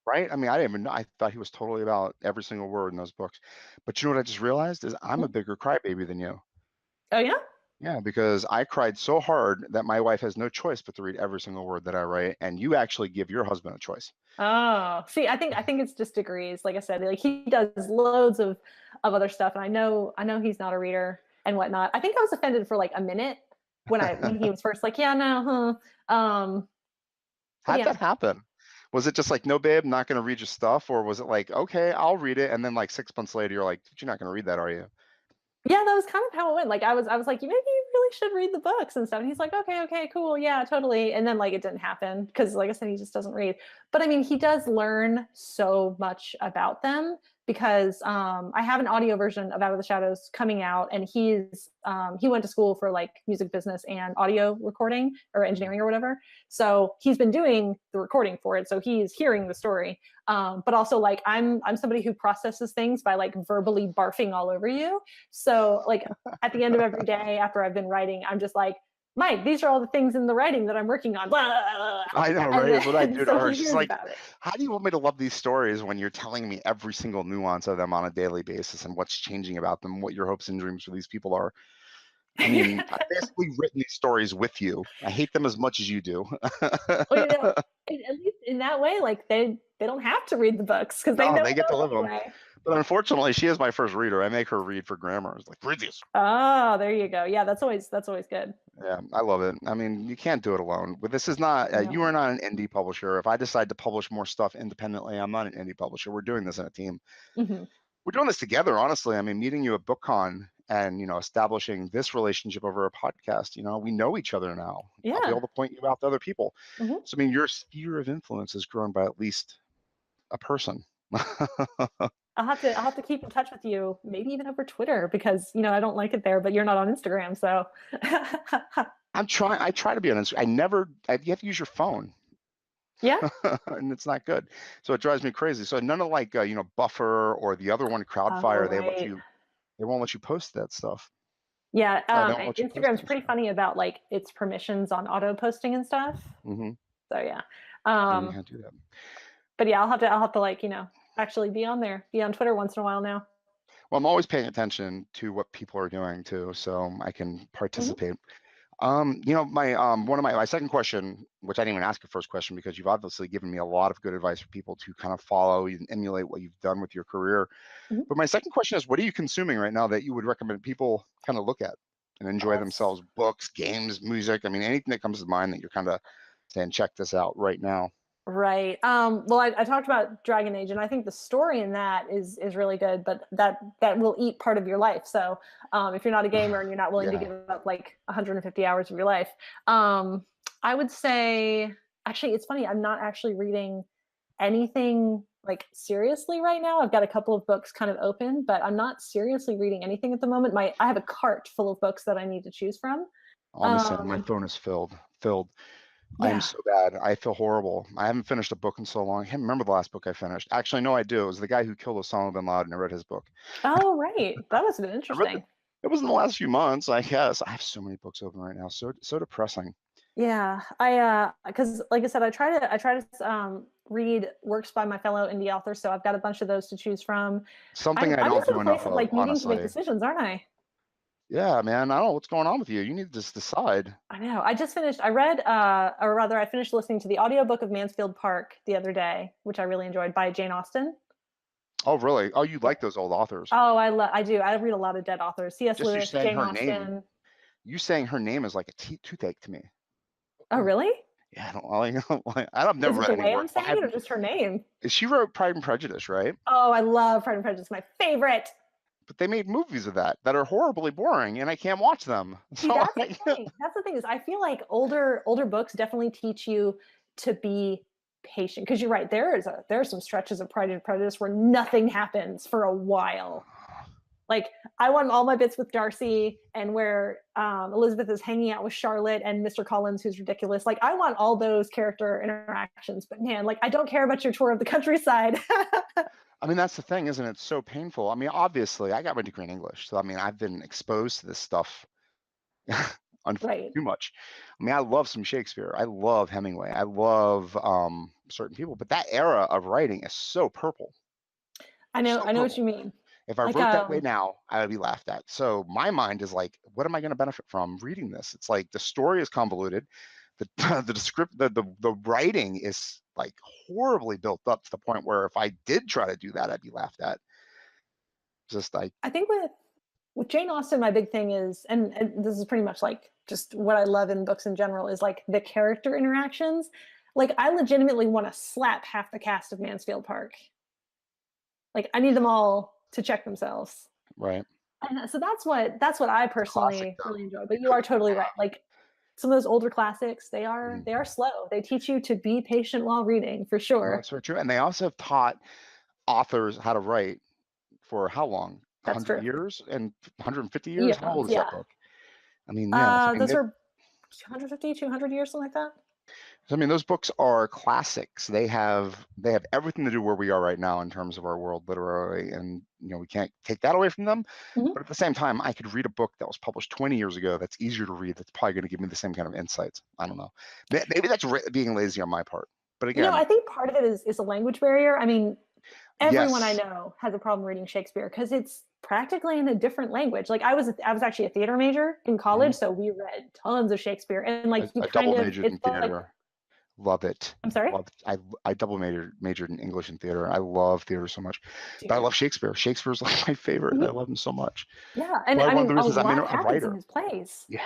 right? I mean, I didn't even know. I thought he was totally about every single word in those books. But you know what I just realized is I'm a Mhm. bigger crybaby than you. Oh yeah? Yeah, because I cried so hard that my wife has no choice but to read every single word that I write, and you actually give your husband a choice. Oh, see, I think it's just degrees. Like I said, like he does loads of other stuff, and I know he's not a reader and whatnot. I think I was offended for like a minute when he was first like, yeah, no, but How'd yeah, that happen? Was it just like, no, babe, not going to read your stuff? Or was it like, okay, I'll read it. And then like 6 months later, you're like, you're not going to read that, are you? yeah, that was kind of how it went. Like I was like, maybe you really should read the books and stuff. And he's like, okay, cool, yeah, totally. And then like it didn't happen because, like I said, he just doesn't read. But I mean, he does learn so much about them because I have an audio version of Out of the Shadows coming out, and he went to school for like music business and audio recording or engineering or whatever. So he's been doing the recording for it. So he's hearing the story. But also like I'm somebody who processes things by like verbally barfing all over you. So like at the end of every day after I've been writing, I'm just like, Mike, these are all the things in the writing that I'm working on. Blah, blah, blah, blah. I know, And right? That's what I then do to so her. he She's hears like, about it. how do you want me to love these stories when you're telling me every single nuance of them on a daily basis and what's changing about them, what your hopes and dreams for these people are? I mean, I've basically written these stories with you. I hate them as much as you do. Well, at least in that way, like they don't have to read the books because they No, know they get to live them them. anyway. But unfortunately, she is my first reader. I make her read for grammar. It's like, read these. Oh, there you go. Yeah, that's always good. Yeah, I love it. I mean, you can't do it alone. But this is not, you No. are not an indie publisher. If I decide to publish more stuff independently, I'm not an indie publisher. We're doing this in a team. Hmm. We're doing this together, honestly. I mean, meeting you at BookCon and, establishing this relationship over a podcast, we know each other now. I'll be able Yeah. to point you out to other people. Hmm. So, I mean, your sphere of influence has grown by at least a person. I'll have to keep in touch with you, maybe even over Twitter because I don't like it there, but you're not on Instagram, so I try to be on Instagram. You have to use your phone. yeah. And it's not good. So it drives me crazy. So none of like Buffer or the other one, Oh, Crowdfire, right. they won't let you post that stuff. Yeah, They won't let you post Instagram's on pretty Instagram. funny about like its permissions on auto posting and stuff. Hmm. So yeah. Yeah, you Um, can't do that. but yeah, I'll have to like, actually be on there, be on Twitter once in a while now. Well, I'm always paying attention to what people are doing too, so I can Hmm. participate. My one of my second question, which I didn't even ask your first question because you've obviously given me a lot of good advice for people to kind of follow and emulate what you've done with your career. Hmm. But my second question is, what are you consuming right now that you would recommend people kind of look at and enjoy That's themselves? Books, games, music. I mean, anything that comes to mind that you're kind of saying, check this out right now. right. Well, I talked about Dragon Age, and I think the story in that is really good, but that will eat part of your life. So, if you're not a gamer and you're not willing to Yeah. give up like 150 hours of your life, um, I would say actually it's funny. I'm not actually reading anything like seriously right now. I've got a couple of books kind of open, but I'm not seriously reading anything at the moment. I have a cart full of books that I need to choose from. I'm the same. My Um, phone is filled. I am yeah. so bad. I feel horrible. I haven't finished a book in so long. I can't remember the last book I finished. Actually, no, I do. It was the guy who killed Osama bin Laden. I read his book. Oh, right. That must have been I read it. interesting. It was in the last few months, I guess. I have so many books open right now. So depressing. Yeah, because like I said, I try to read works by my fellow indie authors, so I've got a bunch of those to choose from. Something I'm I I'm don't just at do a place enough of of, like needing to make honestly. decisions, aren't I? Yeah, man. I don't know what's going on with you. You need to just decide. I know. I just finished. I read, or rather, I finished listening to the audiobook of Mansfield Park the other day, which I really enjoyed by Jane Austen. Oh, really? Oh, you Yeah. like those old authors? Oh, I do. I read a lot of dead authors. C.S. Just you Lewis, saying Jane her name. Austen. You saying her name is like a toothache to me. Oh, really? Yeah, I don't like. I've Is never it read the any way work. I'm Well, saying it, or just her name? she wrote Pride and Prejudice, right? Oh, I love Pride and Prejudice. My favorite. But they made movies of that are horribly boring, and I can't watch them. See, So that's the thing. That's the thing is I feel like older books definitely teach you to be patient because you're right. There are some stretches of Pride and Prejudice where nothing happens for a while. Like I want all my bits with Darcy and where Elizabeth is hanging out with Charlotte and Mr. Collins, who's ridiculous. Like I want all those character interactions, but man, like I don't care about your tour of the countryside. I mean, that's the thing, isn't it? It's so painful. I mean, obviously, I got my degree in English, so I mean, I've been exposed to this stuff Right. too much. I mean, I love some Shakespeare. I love Hemingway. I love certain people, but that era of writing is so purple, so I know what purple. you mean. If I Like wrote that way now, I would be laughed at. So my mind is like, what am I going to benefit from reading this? It's like the story is convoluted, the the writing is like horribly built up to the point where if I did try to do that, I'd be laughed at. Just like, I think with Jane Austen, my big thing is, and this is pretty much like just what I love in books in general, is like the character interactions. Like I legitimately want to slap half the cast of Mansfield Park. Like I need them all to check themselves. right, And so that's what I classic personally though. really enjoy. But You you are couldn't. totally right. Like some of those older classics, they are Mhm. they are slow. They teach you to be patient while reading, for No, sure. that's very true. And they also have taught authors how to write for how long? That's 100 true. years and 150 years? How old Eons, is that yeah. book? I mean, yeah. So, I mean, Those are 150, 200 years, something like that. So, I mean, those books are classics. They have everything to do where we are right now in terms of our world literary, and we can't take that away from them. Mhm. But at the same time, I could read a book that was published 20 years ago that's easier to read. That's probably going to give me the same kind of insights. I don't know. Maybe that's being lazy on my part. But I again, think part of it is a language barrier. I mean, everyone I yes, know has a problem reading Shakespeare because it's practically in a different language. Like I was actually a theater major in mhm. college, so we read tons of Shakespeare, and like you I kind double of majored in it's like theater. Love it. I'm sorry, Love I double majored in English and theater. I love theater so much, but I dude. love Shakespeare. Shakespeare's like my favorite. I Mhm. love him so much. Yeah, and Well, I one of mean the a reasons I'm lot a happens in writer. his plays. Yeah,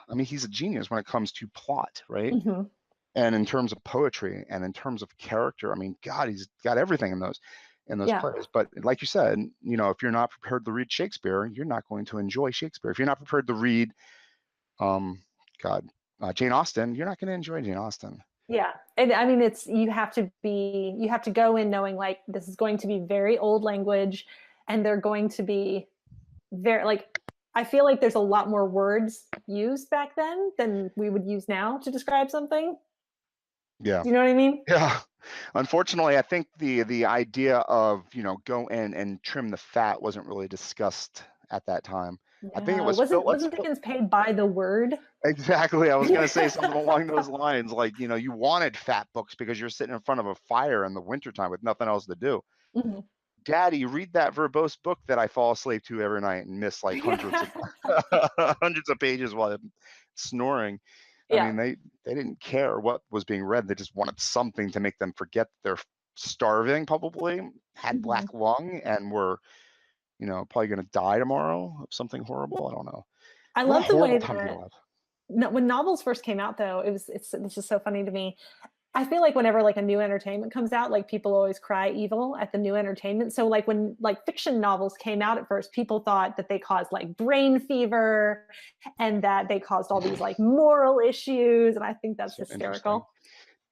I mean he's a genius when it comes to plot, right? Hmm. And in terms of poetry and in terms of character, I mean, God, he's got everything in those Yeah, plays. But like you said, if you're not prepared to read Shakespeare, you're not going to enjoy Shakespeare. If you're not prepared to read, um, God, Jane Austen, you're not going to enjoy Jane Austen. yeah, and I mean it's you have to go in knowing like this is going to be very old language, and they're going to be very like I feel like there's a lot more words used back then than we would use now to describe something. Yeah. Do you know what I mean? Yeah. Unfortunately, I think the idea of, go in and trim the fat wasn't really discussed at that time. I think it No, was Phil. wasn't Dickens paid by the word? Exactly. I was going to say something along those lines. Like, you wanted fat books because you're sitting in front of a fire in the wintertime with nothing else to do. Mhm. Daddy, read that verbose book that I fall asleep to every night and miss like hundreds of hundreds of pages while I'm snoring. I Yeah. mean, they didn't care what was being read. They just wanted something to make them forget that they're starving, probably had Mhm. black lung, and were, probably going to die tomorrow of something horrible. I don't know. I What a love the horrible way time to be that alive. no, when novels first came out, though, it's just so funny to me. I feel like whenever like a new entertainment comes out, like people always cry evil at the new entertainment. So like when like fiction novels came out at first, people thought that they caused like brain fever and that they caused all these like moral issues. And I think that's So interesting. hysterical.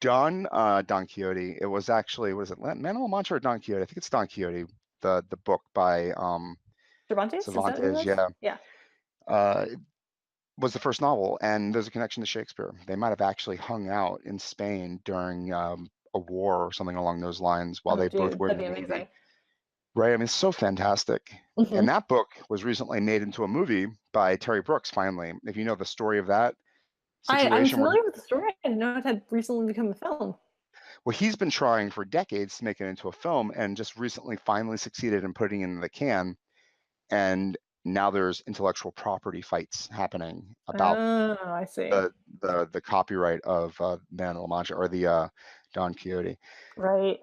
Don Quixote. It was actually, what is it, Man of La Mancha or Don Quixote? I think it's Don Quixote, the book by Cervantes, is that who it Cervantes. was? Yeah, Yeah. it was the first novel, and there's a connection to Shakespeare. They might have actually hung out in Spain during a war or something along those lines while Oh, they both dude, were in that'd the be Navy. amazing. Right? I mean, it's so fantastic. And Hmm. that book was recently made into a movie by Terry Brooks, finally. If you know the story of that I'm situation where familiar with the story. I didn't know it had recently become a film. well, he's been trying for decades to make it into a film and just recently finally succeeded in putting it in the can. And now there's intellectual property fights happening about Oh, I see. the copyright of Man of La Mancha or the Don Quixote. Right.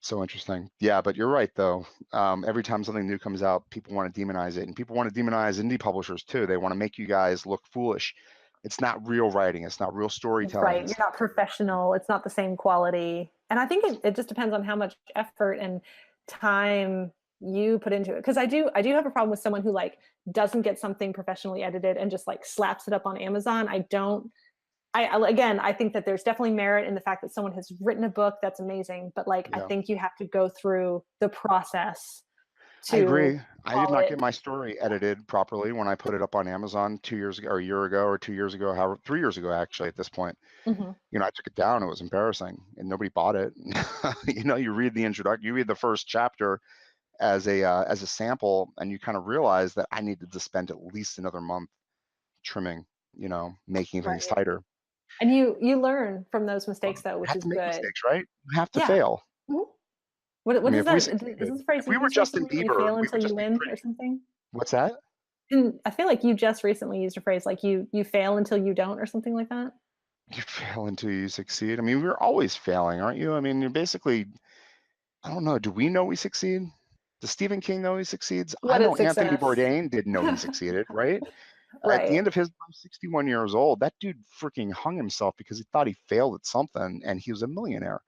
So interesting. Yeah, but you're right though. Every time something new comes out, people want to demonize it, and people want to demonize indie publishers too. They want to make you guys look foolish. It's not real writing. It's not real storytelling. Right. You're not professional. It's not the same quality. And I think it just depends on how much effort and time you put into it. Because I do have a problem with someone who like doesn't get something professionally edited and just like slaps it up on Amazon. I don't again, I think that there's definitely merit in the fact that someone has written a book that's amazing, but like I Yeah. think you have to go through the process I to agree. I did call not get it. my story edited properly when I put it up on Amazon 2 years ago, or a year ago, or 2 years ago, however, 3 years ago, actually, at this point. Mhm. I took it down. It was embarrassing and nobody bought it. You read the introduction, you read the first chapter as a sample, and you kind of realize that I needed to spend at least another month trimming, making things Right. tighter. And you learn from those Well, mistakes though, you which have is to make good. mistakes, right? You have to Yeah. fail. Mhm. I What mean, is if we that? Is succeeded, this a phrase if you we were used Justin recently? You Bieber, fail we would until you just be win or pretty. something? What's that? And I feel like you just recently used a phrase like you fail until you don't or something like that. You fail until you succeed. I mean, we're always failing, aren't you? I mean, you're basically, I don't know. Do we know we succeed? Does Stephen King know he succeeds? I What know is Anthony success? Bourdain didn't know he succeeded, right? At the Right. end of his life, 61 years old, that dude freaking hung himself because he thought he failed at something and he was a millionaire.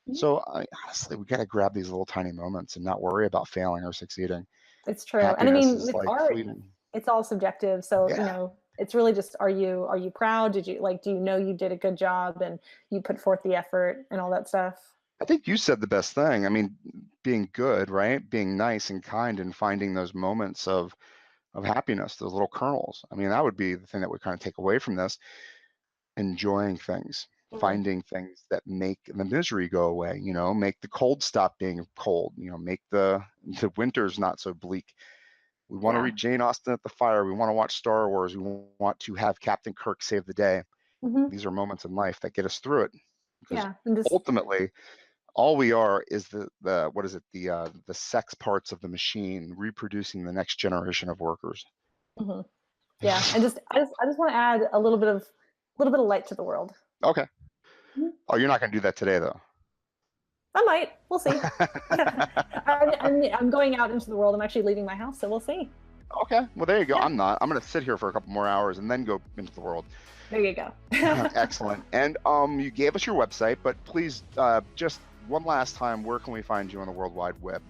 Mhm. So honestly, we got to grab these little tiny moments and not worry about failing or succeeding. It's true. And I Happiness mean, is with like art, fleeting. it's all subjective. So, Yeah. it's really just are you proud? Did you like do you know you did a good job and you put forth the effort and all that stuff? I think you said the best thing. I mean, being good, right? Being nice and kind and finding those moments of happiness, those little kernels. I mean, that would be the thing that would kind of take away from this, enjoying things. Mhm. finding things that make the misery go away, make the cold stop being cold, make the winters not so bleak. We want to Yeah. read Jane Austen at the fire. We want to watch Star Wars. We want to have Captain Kirk save the day. Mhm. These are moments in life that get us through it, because Yeah, and just ultimately all we are is the what is it, the sex parts of the machine reproducing the next generation of workers. mhm. Yeah, and I just wanna add a little bit of light to the world. Okay. Mhm. Oh, you're not going to do that today, though. I might. We'll see. I'm going out into the world. I'm actually leaving my house, so we'll see. Okay. Well, there you go. Yeah, I'm not. I'm going to sit here for a couple more hours and then go into the world. there you go. Excellent. And you gave us your website, but please, just one last time, where can we find you on the World Wide Web?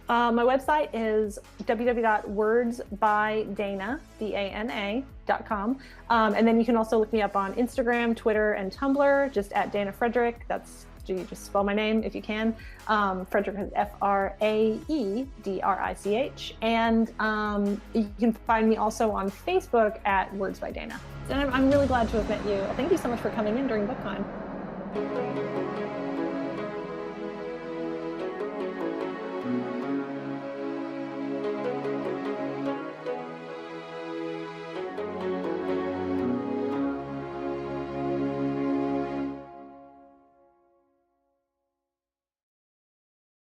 My website is www.wordsbydana.com. And then you can also look me up on Instagram, Twitter, and Tumblr, just at Dana Fraedrich. That's, you just spell my name if you can. Fraedrich is Fraedrich. And you can find me also on Facebook at Words by Dana. And I'm really glad to have met you. Thank you so much for coming in during BookCon.